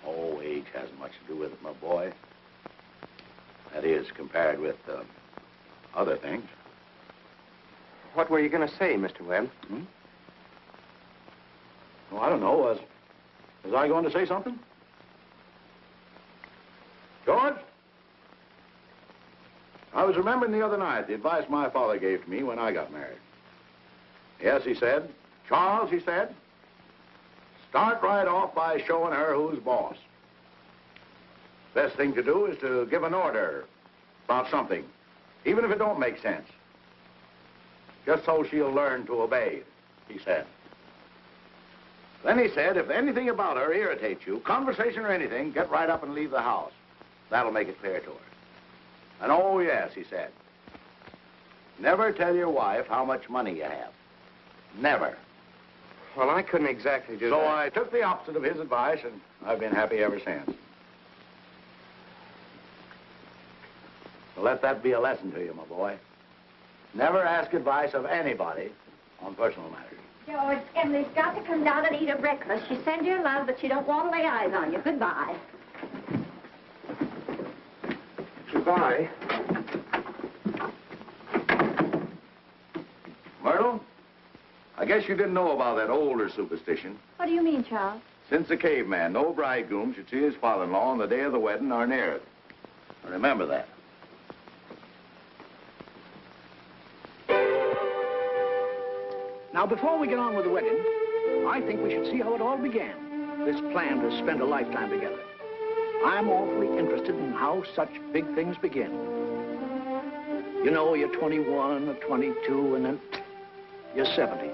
Oh, age hasn't much to do with it, my boy. That is, compared with other things. What were you going to say, Mr. Webb? Well, I don't know. Was I going to say something? George? I was remembering the other night the advice my father gave to me when I got married. Yes, he said, Charles, he said, start right off by showing her who's boss. Best thing to do is to give an order about something, even if it don't make sense. Just so she'll learn to obey, he said. Then he said, if anything about her irritates you, conversation or anything, get right up and leave the house. That'll make it clear to her. And oh, yes, he said, never tell your wife how much money you have. Never. Well, I couldn't exactly do that. So I took the opposite of his advice, and I've been happy ever since. So let that be a lesson to you, my boy. Never ask advice of anybody on personal matters. George, Emily's got to come down and eat her breakfast. She sends you love, but she don't want to lay eyes on you. Goodbye. Goodbye. Myrtle, I guess you didn't know about that older superstition. What do you mean, Charles? Since the caveman, no bridegroom should see his father-in-law on the day of the wedding or near it. Remember that. Now, before we get on with the wedding, I think we should see how it all began, this plan to spend a lifetime together. I'm awfully interested in how such big things begin. You know, you're 21 or 22, and then you're 70.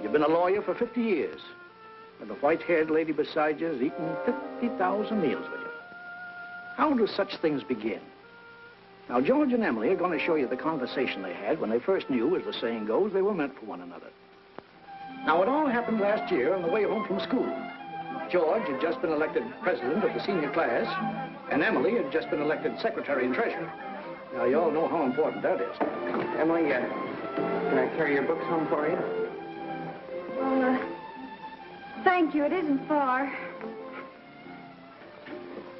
You've been a lawyer for 50 years, and the white-haired lady beside you has eaten 50,000 meals with you. How do such things begin? Now, George and Emily are going to show you the conversation they had when they first knew, as the saying goes, they were meant for one another. Now, it all happened last year on the way home from school. George had just been elected president of the senior class, and Emily had just been elected secretary and treasurer. Now, you all know how important that is. Emily, can I carry your books home for you? Well, thank you. It isn't far.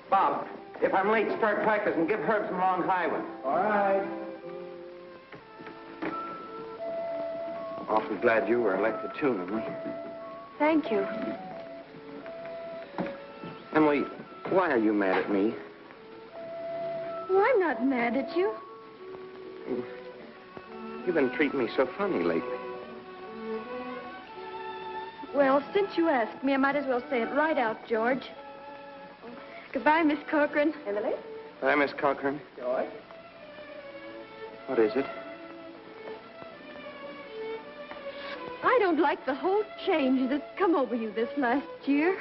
Bob, if I'm late, start practicing. Give Herb some long high ones. All right. Awfully glad you were elected, too, Emily. Thank you. Emily, why are you mad at me? Well, I'm not mad at you. You've been treating me so funny lately. Well, since you asked me, I might as well say it right out, George. Goodbye, Miss Corcoran. Emily? Hi, Miss Cochran. George? What is it? I don't like the whole change that's come over you this last year.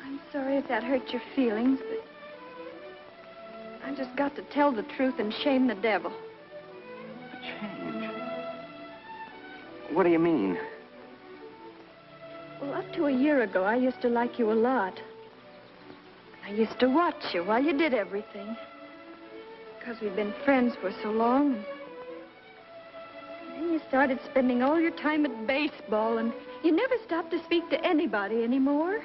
I'm sorry if that hurt your feelings, but I just got to tell the truth and shame the devil. A change? What do you mean? Well, up to a year ago, I used to like you a lot. I used to watch you while you did everything. Because we've been friends for so long. And then you started spending all your time at baseball, and you never stopped to speak to anybody anymore.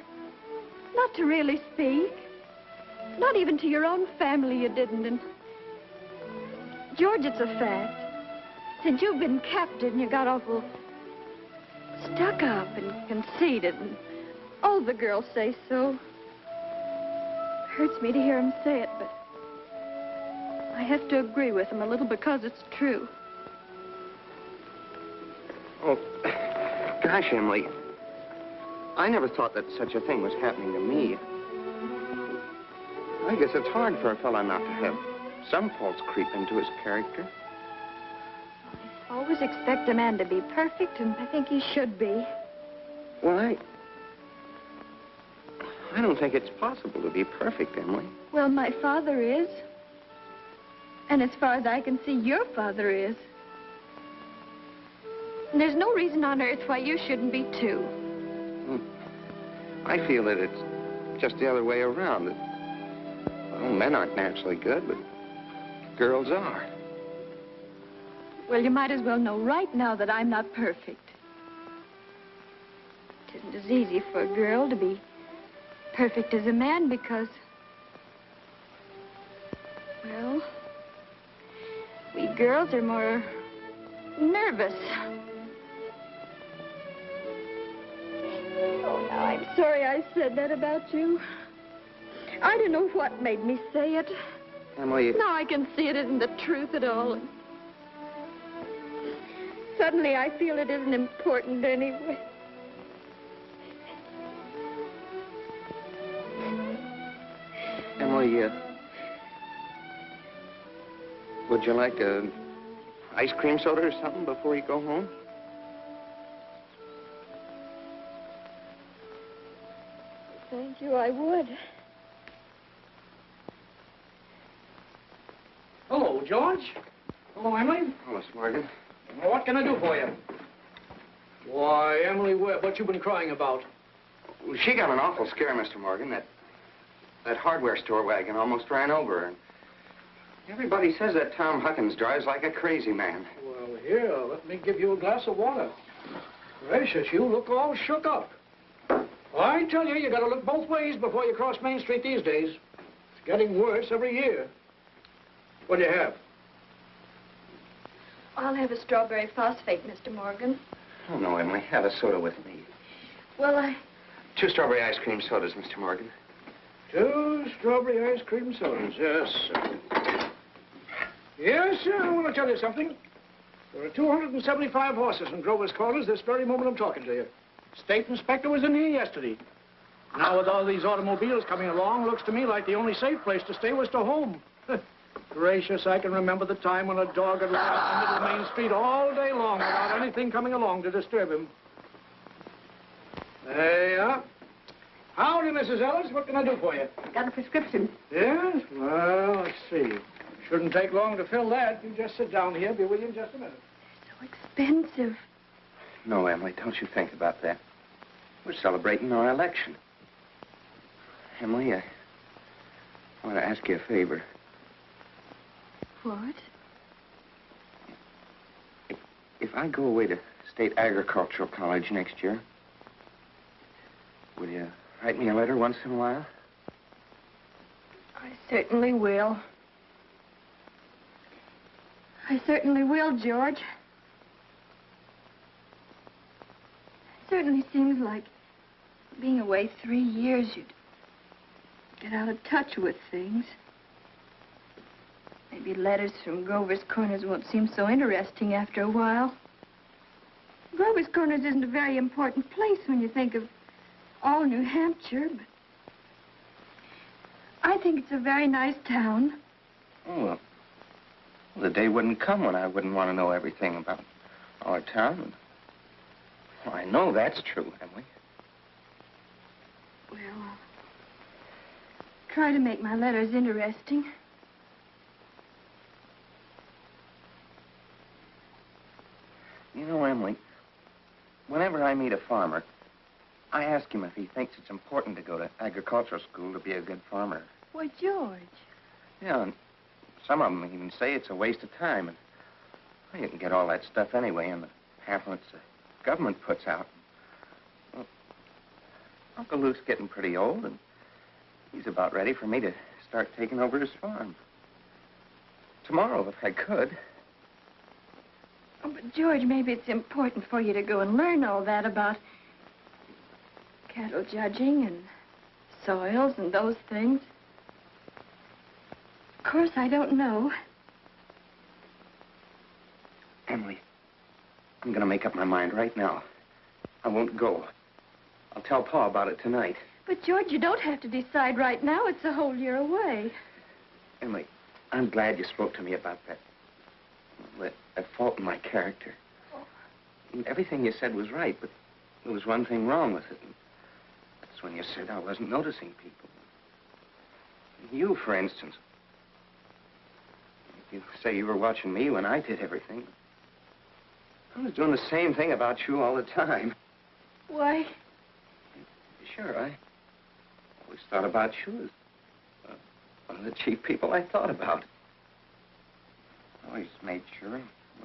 Not to really speak. Not even to your own family you didn't. And George, it's a fact. Since you've been captain, you got awful stuck up and conceited, and all the girls say so. Hurts me to hear them say it, but I have to agree with them a little because it's true. Oh, gosh, Emily. I never thought that such a thing was happening to me. I guess it's hard for a fellow not to have some faults creep into his character. Always expect a man to be perfect, and I think he should be. Well, I don't think it's possible to be perfect, Emily. Well, my father is. And as far as I can see, your father is. And there's no reason on earth why you shouldn't be, too. I feel that it's just the other way around. That, well, men aren't naturally good, but girls are. Well, you might as well know right now that I'm not perfect. It isn't as easy for a girl to be perfect as a man because, well, we girls are more nervous. Oh, now, I'm sorry I said that about you. I don't know what made me say it. Emily... Now I can see it isn't the truth at all. Suddenly I feel it isn't important anyway. Emily, would you like a ice cream soda or something before you go home? Thank you, I would. Hello, George. Hello, Emily. Hello, Miss Morgan. Well, what can I do for you? Why, Emily Webb, what you been crying about? Well, she got an awful scare, Mr. Morgan. That hardware store wagon almost ran over her. Everybody says that Tom Huckins drives like a crazy man. Well, here, let me give you a glass of water. Gracious, you look all shook up. Well, I tell you, you gotta look both ways before you cross Main Street these days. It's getting worse every year. What do you have? I'll have a strawberry phosphate, Mr. Morgan. Oh, no, Emily. Have a soda with me. Well, 2 strawberry ice cream sodas, Mr. Morgan. 2 strawberry ice cream sodas, yes, sir. Yes, sir, I want to tell you something. There are 275 horses in Grover's Corners this very moment I'm talking to you. State inspector was in here yesterday. Now, with all these automobiles coming along, looks to me like the only safe place to stay was to home. Gracious, I can remember the time when a dog would run out in the middle of Main Street all day long without anything coming along to disturb him. There you are. Howdy, Mrs. Ellis. What can I do for you? Got a prescription. Yes? Well, let's see. Shouldn't take long to fill that. You just sit down here. Be with you in just a minute. so expensive. No, Emily, don't you think about that. We're celebrating our election. Emily, I want to ask you a favor. What? If I go away to State Agricultural College next year, will you write me a letter once in a while? I certainly will. I certainly will, George. It certainly seems like being away 3 years, you'd get out of touch with things. Maybe letters from Grover's Corners won't seem so interesting after a while. Grover's Corners isn't a very important place when you think of all New Hampshire, but I think it's a very nice town. Oh, well, the day wouldn't come when I wouldn't want to know everything about our town. Well, I know that's true, Emily. Well, I'll try to make my letters interesting. You know, Emily, meet a farmer, I ask him if he thinks it's important to go to agricultural school to be a good farmer. Why, George. Yeah, and some of them even say it's a waste of time. And well, you can get all that stuff anyway in the pamphlets the government puts out. Well, Uncle Luke's getting pretty old, and he's about ready for me to start taking over his farm. Tomorrow, if I could. Oh, but George, maybe it's important for you to go and learn all that about cattle judging and soils and those things. Of course, I don't know. Emily, I'm going to make up my mind right now. I won't go. I'll tell Pa about it tonight. But, George, you don't have to decide right now. It's a whole year away. Emily, I'm glad you spoke to me about that fault in my character. And everything you said was right, but there was one thing wrong with it. And that's when you said I wasn't noticing people. You, for instance. You say you were watching me when I did everything. I was doing the same thing about you all the time. Why? Sure, I always thought about you as one of the chief people I thought about. I always made sure where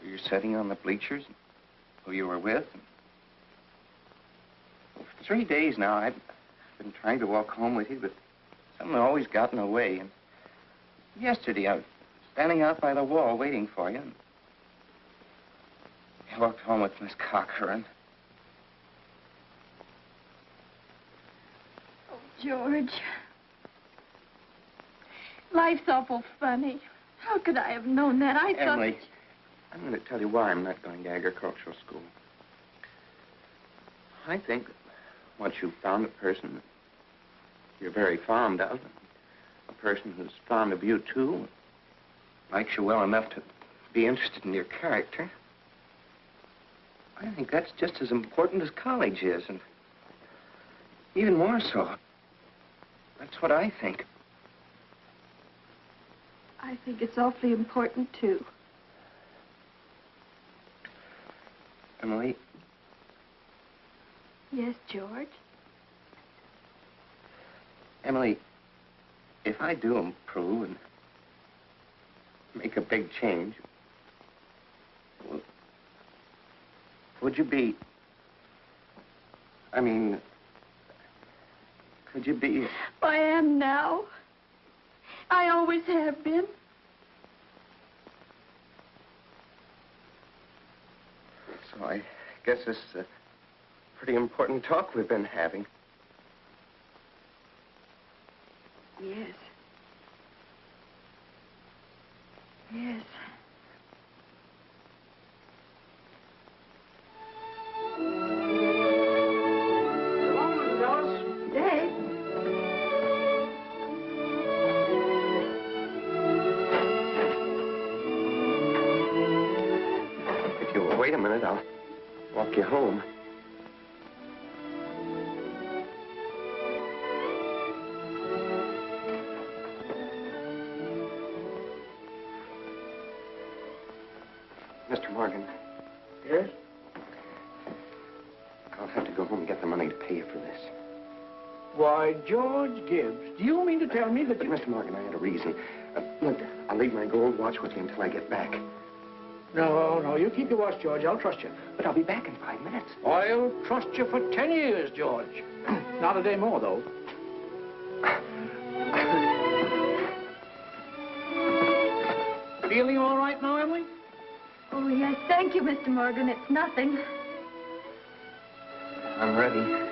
you're sitting on the bleachers, and who you were with. And well, for 3 days now, I've been trying to walk home with you, but something always got in the way. And yesterday, I was standing out by the wall waiting for you. And I walked home with Miss Cochran. Oh, George. Life's awful funny. How could I have known that? I thought... Emily, I'm going to tell you why I'm not going to agricultural school. I think that once you've found a person that you're very fond of, a person who's fond of you, too, likes you well enough to be interested in your character, I think that's just as important as college is, and even more so. That's what I think. I think it's awfully important, too. Emily? Yes, George? Emily, if I do improve and make a big change, would you be... I mean, could you be... I am now. I always have been. So I guess this is a pretty important talk we've been having. Yes. Yes. Wait a minute, I'll walk you home. Mr. Morgan. Yes? I'll have to go home and get the money to pay you for this. Why, George Gibbs, do you mean to tell me that But, Mr. Morgan, I had a reason. Look, I'll leave my gold watch with you until I get back. No, you keep your watch, George. I'll trust you. But I'll be back in 5 minutes. I'll trust you for 10 years, George. Not a day more, though. Feeling all right now, Emily? Oh, yes. Thank you, Mr. Morgan. It's nothing. I'm ready.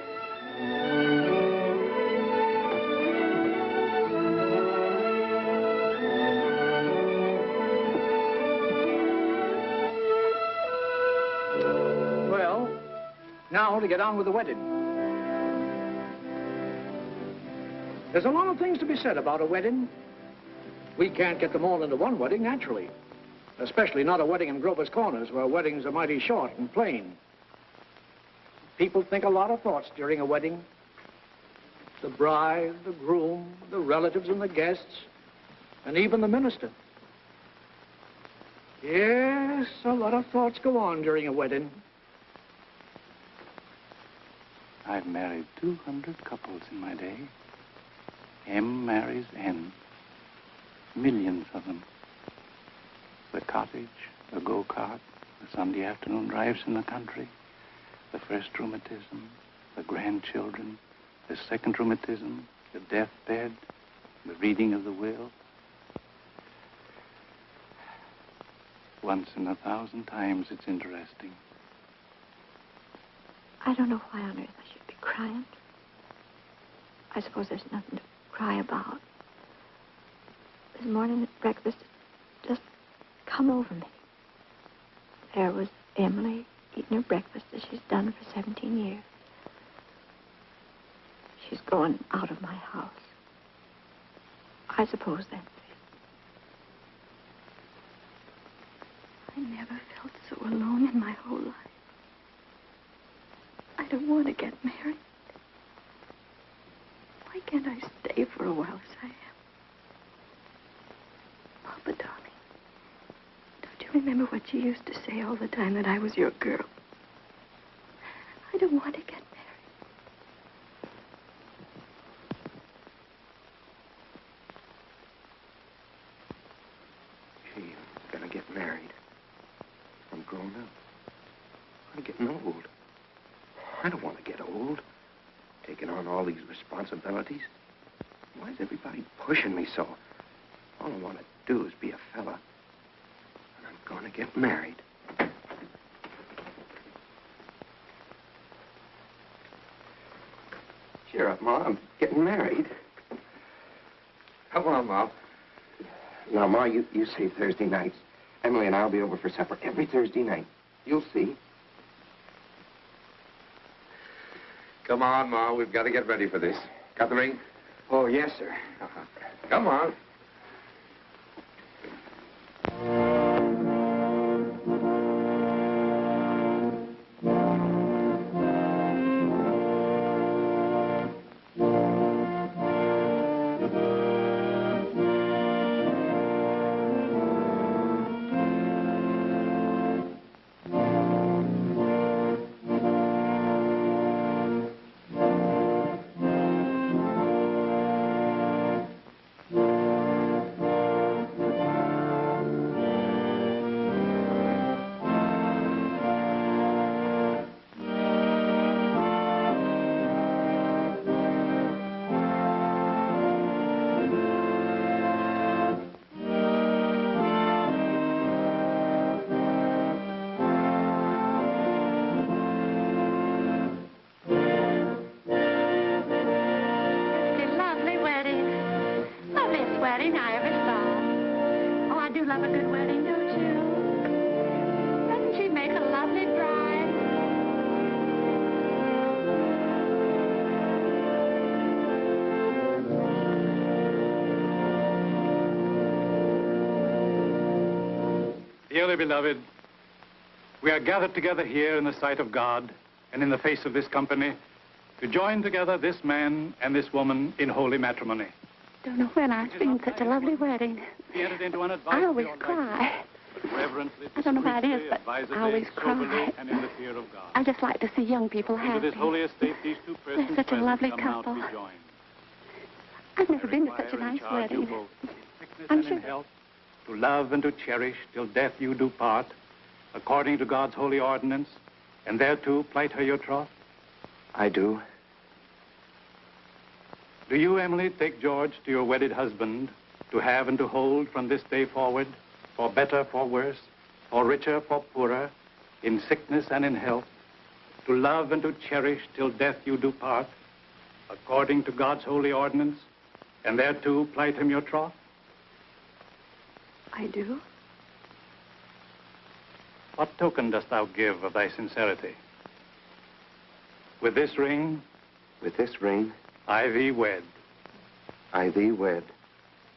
Now to get on with the wedding. There's a lot of things to be said about a wedding. We can't get them all into one wedding, naturally. Especially not a wedding in Grover's Corners, where weddings are mighty short and plain. People think a lot of thoughts during a wedding. The bride, the groom, the relatives and the guests, and even the minister. Yes, a lot of thoughts go on during a wedding. I've married 200 couples in my day. M marries N. Millions of them. The cottage, the go-kart, the Sunday afternoon drives in the country, the first rheumatism, the grandchildren, the second rheumatism, the deathbed, the reading of the will. Once in 1,000 times, it's interesting. I don't know why on earth I should be crying. I suppose there's nothing to cry about. This morning at breakfast, it just come over me. There was Emily eating her breakfast as she's done for 17 years. She's going out of my house. I suppose that's it. I never felt so alone in my whole life. I don't want to get married. Why can't I stay for a while as I am? Papa, darling, don't you remember what you used to say all the time, that I was your girl? I don't want to get married. Gee, I'm gonna get married. I'm grown up. I'm getting old. I don't want to get old. Taking on all these responsibilities. Why is everybody pushing me so? All I want to do is be a fella. And I'm going to get married. Cheer up, Ma. I'm getting married. Come on, Ma. Now, Ma, you say Thursday nights. Emily and I'll be over for supper every Thursday night. You'll see. Come on, Ma. We've got to get ready for this. Got the ring? Oh, yes, sir. Come on. Dearly beloved, we are gathered together here in the sight of God and in the face of this company to join together this man and this woman in holy matrimony. Don't know when I've seen such a lovely wedding. Be entered into an I always cry. I don't know why it is, but I always cry. And in the fear of God. I just like to see young people Into happy. this holy estate, these two persons They're such a lovely come now to couple. be joined. I've never been to such a Require and nice charge you wedding. both, in sickness I'm and sure. in health, to love and to cherish till death you do part, according to God's holy ordinance, and thereto plight her your troth. I do. Do you, Emily, take George to your wedded husband, to have and to hold from this day forward, for better, for worse, for richer, for poorer, in sickness and in health, to love and to cherish till death you do part, according to God's holy ordinance, and thereto plight him your troth? I do. What token dost thou give of thy sincerity? With this ring, With this ring, I thee wed. I thee wed.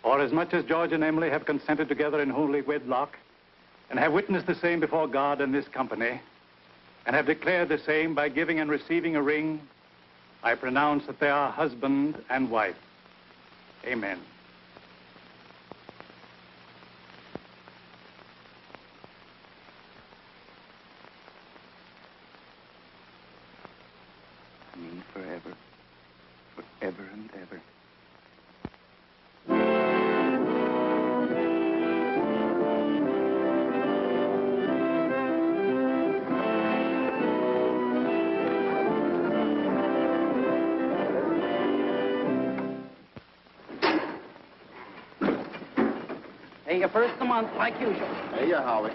For as much as George and Emily have consented together in holy wedlock, and have witnessed the same before God and this company, and have declared the same by giving and receiving a ring, I pronounce that they are husband and wife. Amen. Me first. forever and ever. Pay you first of the month, like usual. Hey, you, Howie.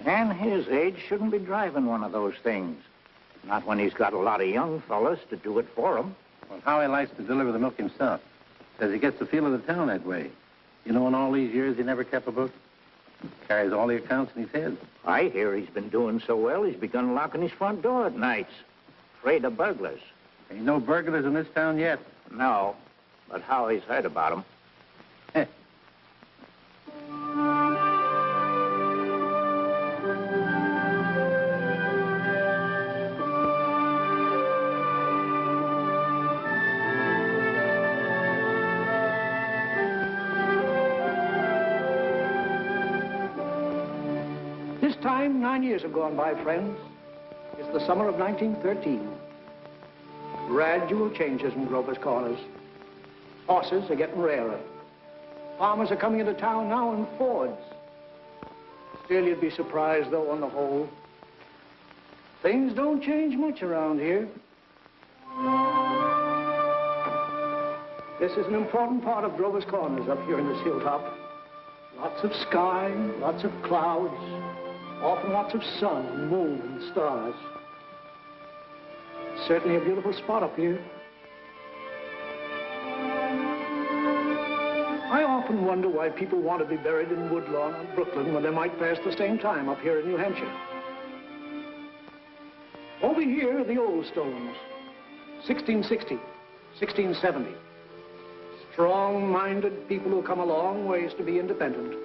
Man his age shouldn't be driving one of those things. Not when he's got a lot of young fellas to do it for him. Well, Howie likes to deliver the milk himself. Says he gets the feel of the town that way. You know, in all these years, he never kept a book. Carries all the accounts in his head. I hear he's been doing so well, he's begun locking his front door at nights. Afraid of burglars. Ain't no burglars in this town yet. No, but Howie's heard about them. This time, 9 years have gone by, friends. It's the summer of 1913. Gradual changes in Grover's Corners. Horses are getting rarer. Farmers are coming into town now in Fords. Still, you'd be surprised, though, on the whole. Things don't change much around here. This is an important part of Grover's Corners up here in this hilltop. Lots of sky, lots of clouds, often lots of sun, moon, and stars. Certainly a beautiful spot up here. I often wonder why people want to be buried in Woodlawn or Brooklyn when they might pass the same time up here in New Hampshire. Over here are the old stones. 1660, 1670. Strong-minded people who come a long ways to be independent.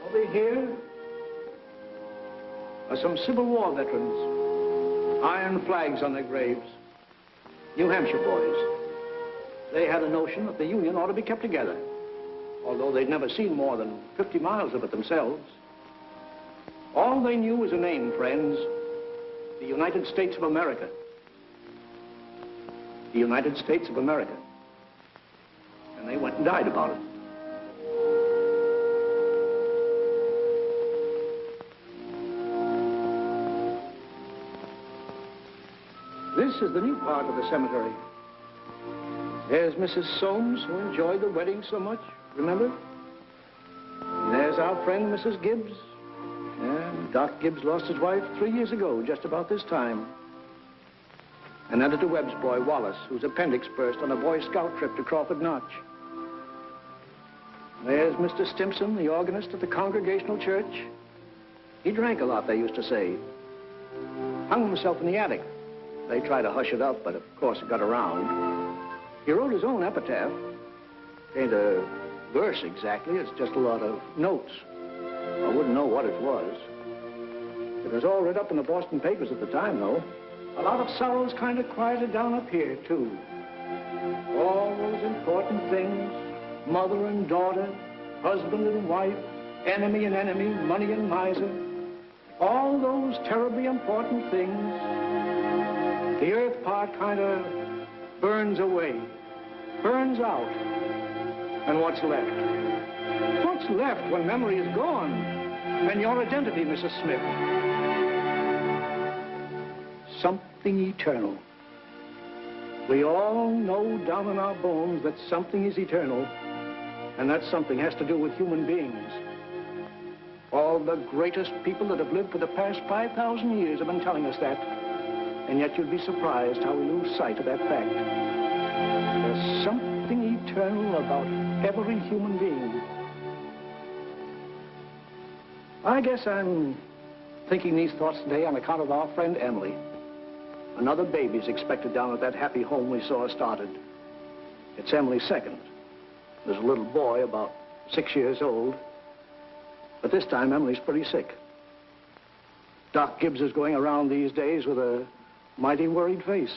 Over here are some Civil War veterans. Iron flags on their graves. New Hampshire boys. They had a notion that the Union ought to be kept together, although they'd never seen more than 50 miles of it themselves. All they knew was a name, friends. The United States of America. The United States of America. And they went and died about it. This is the new part of the cemetery. There's Mrs. Soames, who enjoyed the wedding so much, remember? And there's our friend, Mrs. Gibbs. And Doc Gibbs lost his wife 3 years ago, just about this time. And Editor Webb's boy, Wallace, whose appendix burst on a Boy Scout trip to Crawford Notch. There's Mr. Stimson, the organist at the Congregational Church. He drank a lot, they used to say. Hung himself in the attic. They tried to hush it up, but of course it got around. He wrote his own epitaph. Ain't a verse exactly, it's just a lot of notes. I wouldn't know what it was. It was all read up in the Boston papers at the time, though. A lot of sorrows kind of quieted down up here, too. All those important things, mother and daughter, husband and wife, enemy and enemy, money and miser. All those terribly important things. The earth part kind of burns away, burns out. And what's left? What's left when memory is gone? And your identity, Mrs. Smith? Something eternal. We all know down in our bones that something is eternal, and that something has to do with human beings. All the greatest people that have lived for the past 5,000 years have been telling us that. And yet you'd be surprised how we lose sight of that fact. There's something eternal about every human being. I guess I'm thinking these thoughts today on account of our friend Emily. Another baby's expected down at that happy home we saw started. It's Emily's second. There's a little boy about 6 years old. But this time Emily's pretty sick. Doc Gibbs is going around these days with a mighty worried face.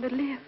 want to live.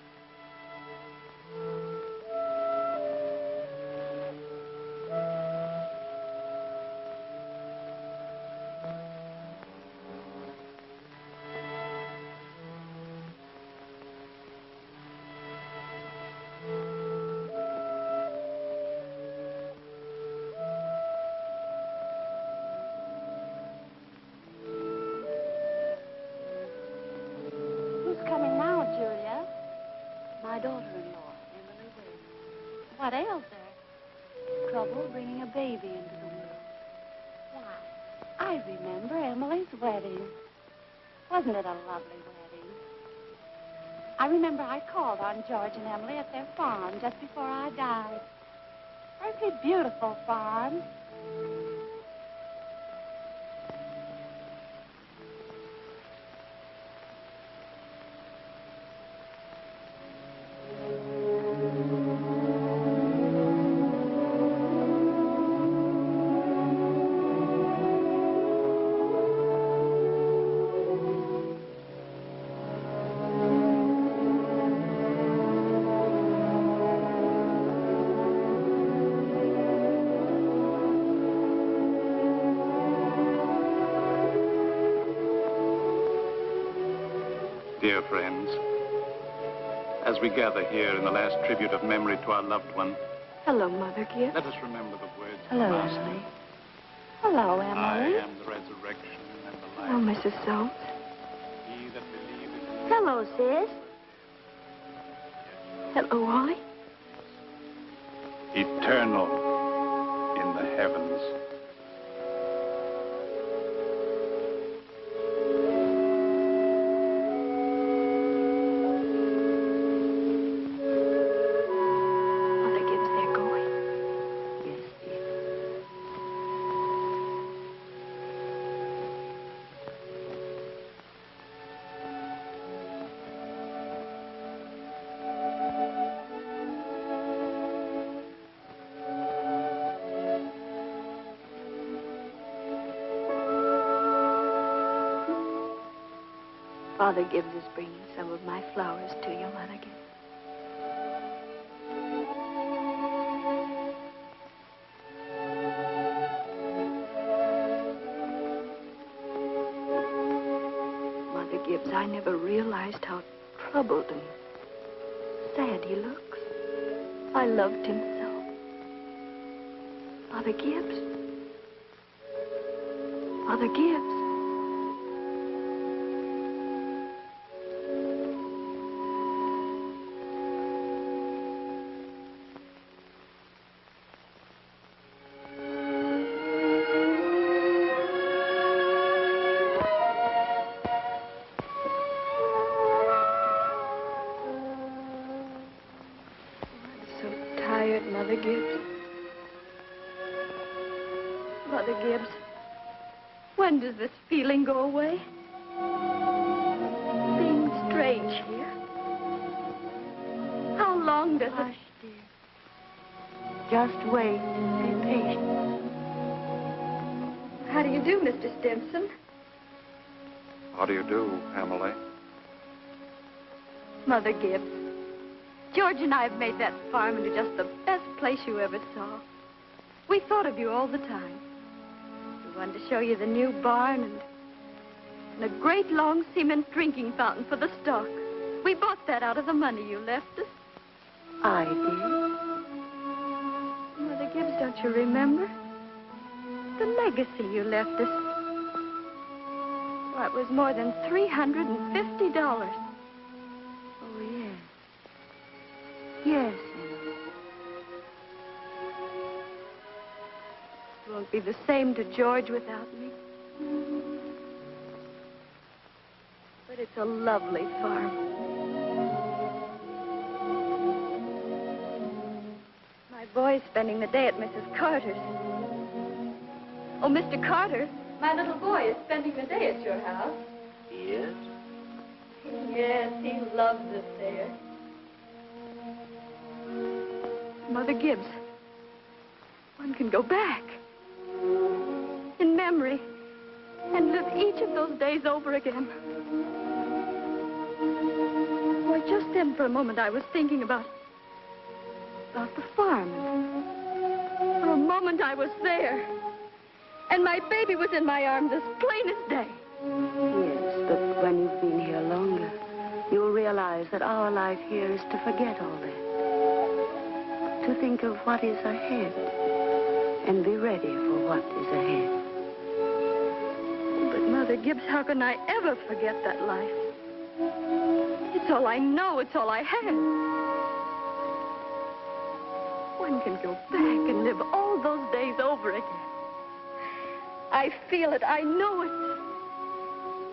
My daughter-in-law, Emily Webb. What ails her? Trouble bringing a baby into the world. Why, I remember Emily's wedding. Wasn't it a lovely wedding? I remember I called on George and Emily at their farm just before I died. Perfectly beautiful farm. Dear friends, as we gather here in the last tribute of memory to our loved one, Hello, Mother Gibbs. let us remember the words of Hello, the Master. Emily. Hello, Emily. I am the resurrection and the life. Oh, Mrs. Soames. He that believeth. Hello, sis. Hello, Wally. Eternal in the heavens. Mother Gibbs, they're going. Yes, dear. Father Gibbs is bringing some of my flowers to you, Mother Gibbs. Mother Gibbs, I never realized how troubled and sad he looks. I loved him so. Father Gibbs. Father Gibbs. Mother Gibbs. Mother Gibbs, when does this feeling go away? Seems strange here. How long does it... dear. Just wait. Be patient. How do you do, Mr. Stimson? How do you do, Emily? Mother Gibbs, George and I have made that farm into just the best place you ever saw. We thought of you all the time. We wanted to show you the new barn and a great long cement drinking fountain for the stock. We bought that out of the money you left us. I did. Mother Gibbs, don't you remember? The legacy you left us. Why, it was more than $350. Oh, yes. Yes, Emily. It won't be the same to George without me. But it's a lovely farm. My boy's spending the day at Mrs. Carter's. Oh, Mr. Carter, my little boy is spending the day at your house. He is? Yes, he loves it there. Mother Gibbs, one can go back in memory and live each of those days over again. Why, just then for a moment I was thinking about the farm. For a moment I was there. And my baby was in my arms as plain as day. Yes, but when you've been here longer, you'll realize that our life here is to forget all that. To think of what is ahead and be ready for what is ahead. But Mother Gibbs, how can I ever forget that life? It's all I know. It's all I have. One can go back and live all those days over again. I feel it. I know it.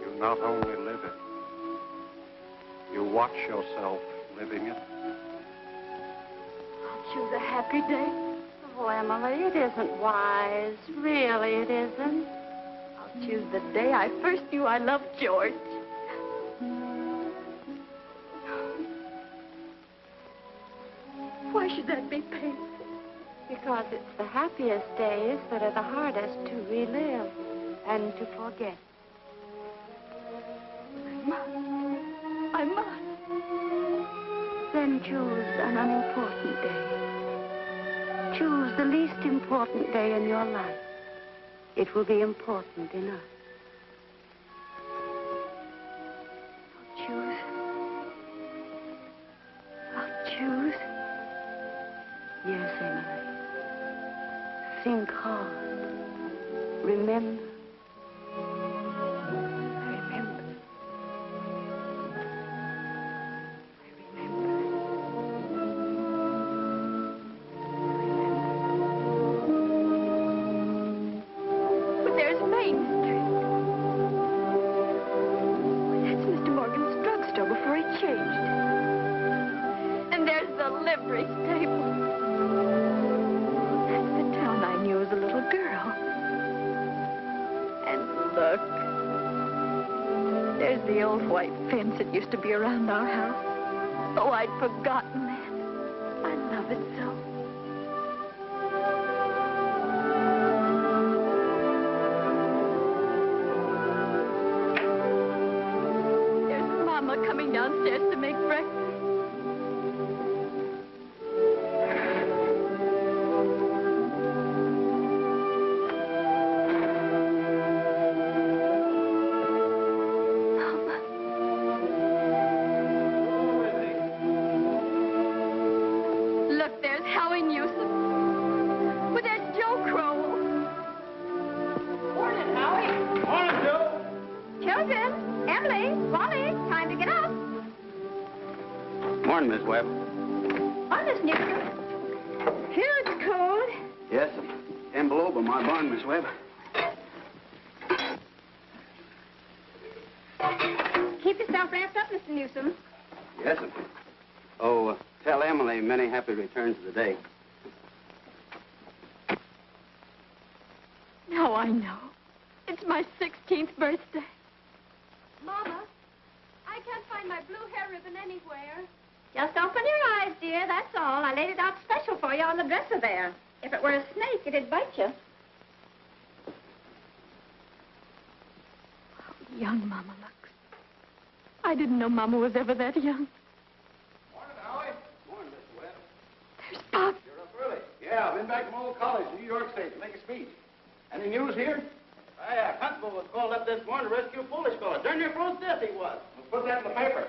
You not only live it, you watch yourself living it. I'll choose a happy day. Oh, Emily, it isn't wise. Really, it isn't. I'll choose the day I first knew I loved George. Why should that be painful? Because it's the happiest days that are the hardest to relive and to forget. I must. Then choose an unimportant day. Choose the least important day in your life. It will be important enough. I'll choose. Yes, Emily. Think hard. Remember. But there's Main Street. That's Mr. Morgan's drugstore before he changed. And there's the livery stable. That's the town I knew as a little girl. And look. There's the old white fence that used to be around our house. Oh, I'd forgotten that. I love it so. There's Mama coming downstairs to make breakfast. Morning, Miss Webb. Oh, Miss Newcomb. Phew, it's cold. Yes, and below by my barn, Miss Webb. Keep yourself wrapped up, Mr. Newsom. Yes, sir. Oh, tell Emily many happy returns of the day. Now I know. It's my 16th birthday. Mama, I can't find my blue hair ribbon anywhere. Just open your eyes, dear, that's all. I laid it out special for you on the dresser there. If it were a snake, it'd bite you. How young Mama looks. I didn't know Mama was ever that young. Morning, Howie. Morning, Mr. Webb. There's Pop. You're up early. Yeah, I've been back from old college, New York State, to make a speech. Any news here? Yeah, Constable was called up this morning to rescue a foolish fellow. Darn near froze to death he was. We'll put that in the paper.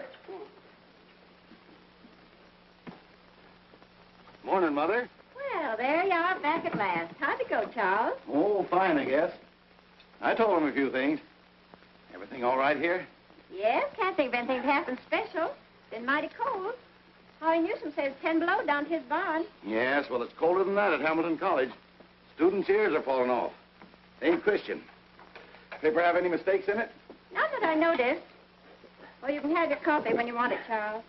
Morning, Mother. Well, there you are back at last. How'd it go, Charles? Oh, fine, I guess. I told him a few things. Everything all right here? Yes, can't think of anything that happened special. Been mighty cold. Howie Newsom says 10 below down to his barn. Yes, well, it's colder than that at Hamilton College. Students' ears are falling off. They ain't Christian. Paper have any mistakes in it? Not that I noticed. Well, you can have your coffee when you want it, Charles.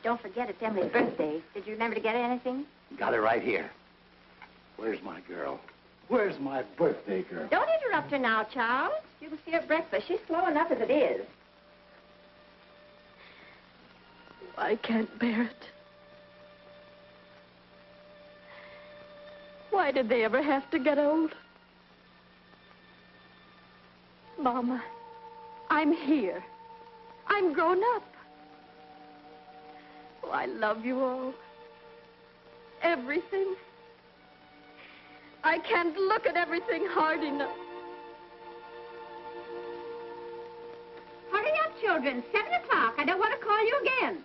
Don't forget it's Emily's birthday. Did you remember to get her anything? Got it right here. Where's my girl? Where's my birthday girl? Don't interrupt her now, Charles. You can see her at breakfast. She's slow enough as it is. I can't bear it. Why did they ever have to get old? Mama, I'm here. I'm grown up. Oh, I love you all. Everything. I can't look at everything hard enough. Hurry up, children. 7 o'clock. I don't want to call you again.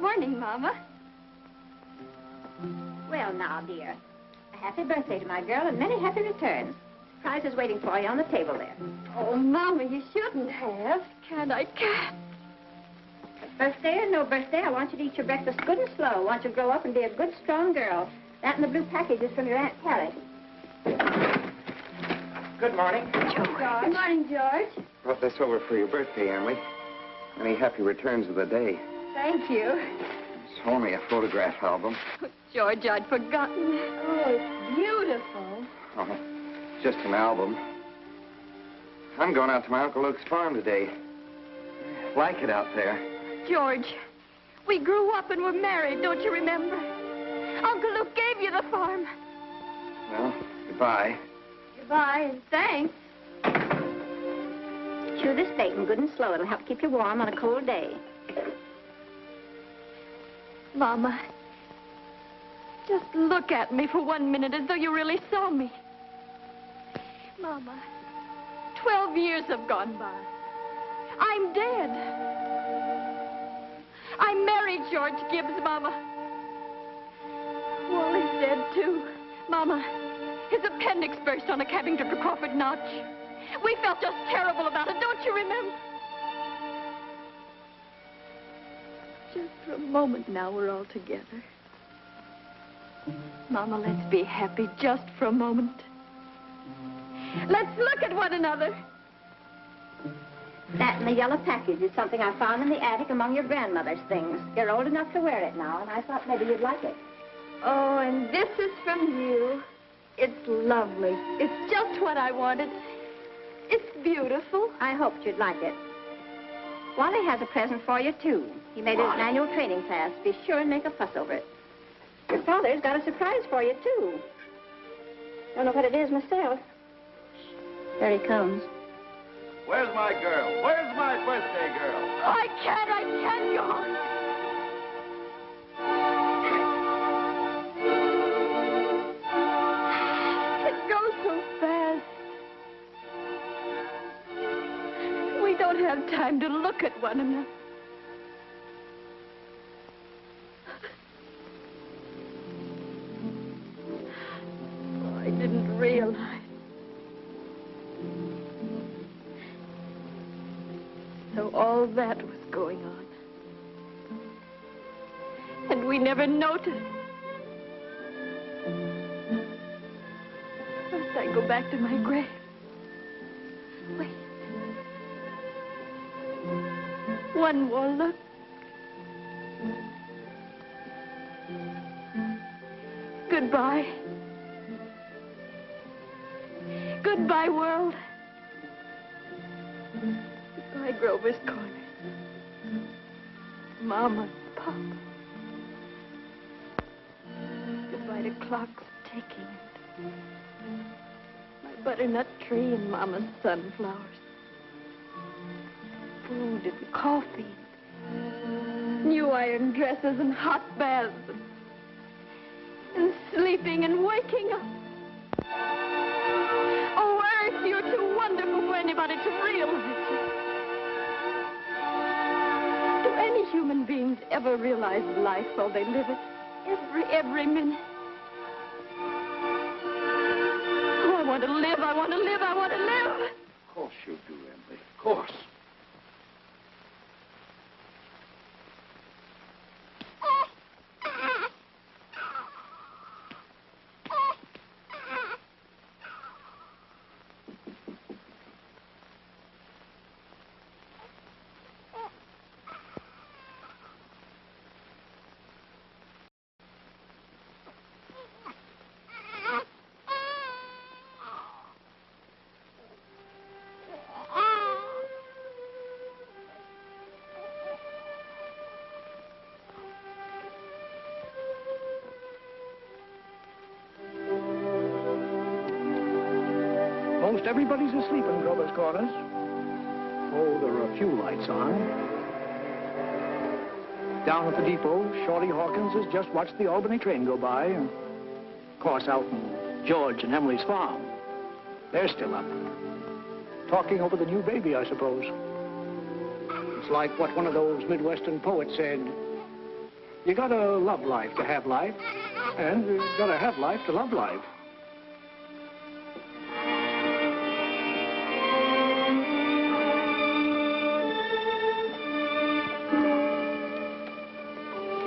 Morning, Mama. Well, now, dear. A happy birthday to my girl and many happy returns. Prize is waiting for you on the table there. Oh, Mama, you shouldn't have. Can't I? Can't. Birthday or no birthday, I want you to eat your breakfast good and slow. I want you to grow up and be a good, strong girl. That and the blue package is from your Aunt Carrie. Good morning. George. Good morning, George. Brought this over for your birthday, Emily. Any happy returns of the day. Thank you. It's only a photograph album. Oh, George, I'd forgotten. Oh, it's beautiful. Oh, just an album. I'm going out to my Uncle Luke's farm today. Like it out there. George, we grew up and were married, don't you remember? Uncle Luke gave you the farm. Well, goodbye. Goodbye, and thanks. Chew this bacon good and slow. It'll help keep you warm on a cold day. Mama, just look at me for 1 minute as though you really saw me. Mama, 12 years have gone by. I'm dead. I married George Gibbs, Mama. Wally's dead, too. Mama, his appendix burst on a cabbing trip to Crawford Notch. We felt just terrible about it, don't you remember? Just for a moment now, we're all together. Mama, let's be happy just for a moment. Let's look at one another. That and the yellow package is something I found in the attic among your grandmother's things. You're old enough to wear it now, and I thought maybe you'd like it. Oh, and this is from you. It's lovely. It's just what I wanted. It's beautiful. I hoped you'd like it. Wally has a present for you, too. He made it an annual training class. Be sure and make a fuss over it. Your father's got a surprise for you, too. Don't know what it is myself. There he comes. Where's my girl? Where's my birthday girl? I can't, George. It goes so fast. We don't have time to look at one another. Oh, I didn't realize. So all that was going on. And we never noticed. First I go back to my grave. Wait. One more look. Goodbye. Goodbye, world. Goodbye, Grover's Corner. Mama, Papa. Goodbye to clocks ticking. My butternut tree and Mama's sunflowers. Food and coffee. New iron dresses and hot baths. And sleeping and waking up. Oh, Earth, you're too wonderful for anybody to realize it. Do any human beings ever realize life while they live it? Every minute. Oh, I want to live, I want to live, I want to live. Of course you do, Emily. Of course. Everybody's asleep in Grover's Corners. Oh, there are a few lights on. Down at the depot, Shorty Hawkins has just watched the Albany train go by. Of course, out in George and Emily's farm. They're still up. Talking over the new baby, I suppose. It's like what one of those Midwestern poets said. You gotta love life to have life, and you gotta have life to love life.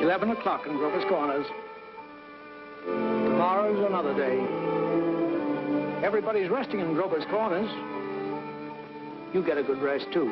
$11 in Grover's Corners. Tomorrow's another day. Everybody's resting in Grover's Corners. You get a good rest, too.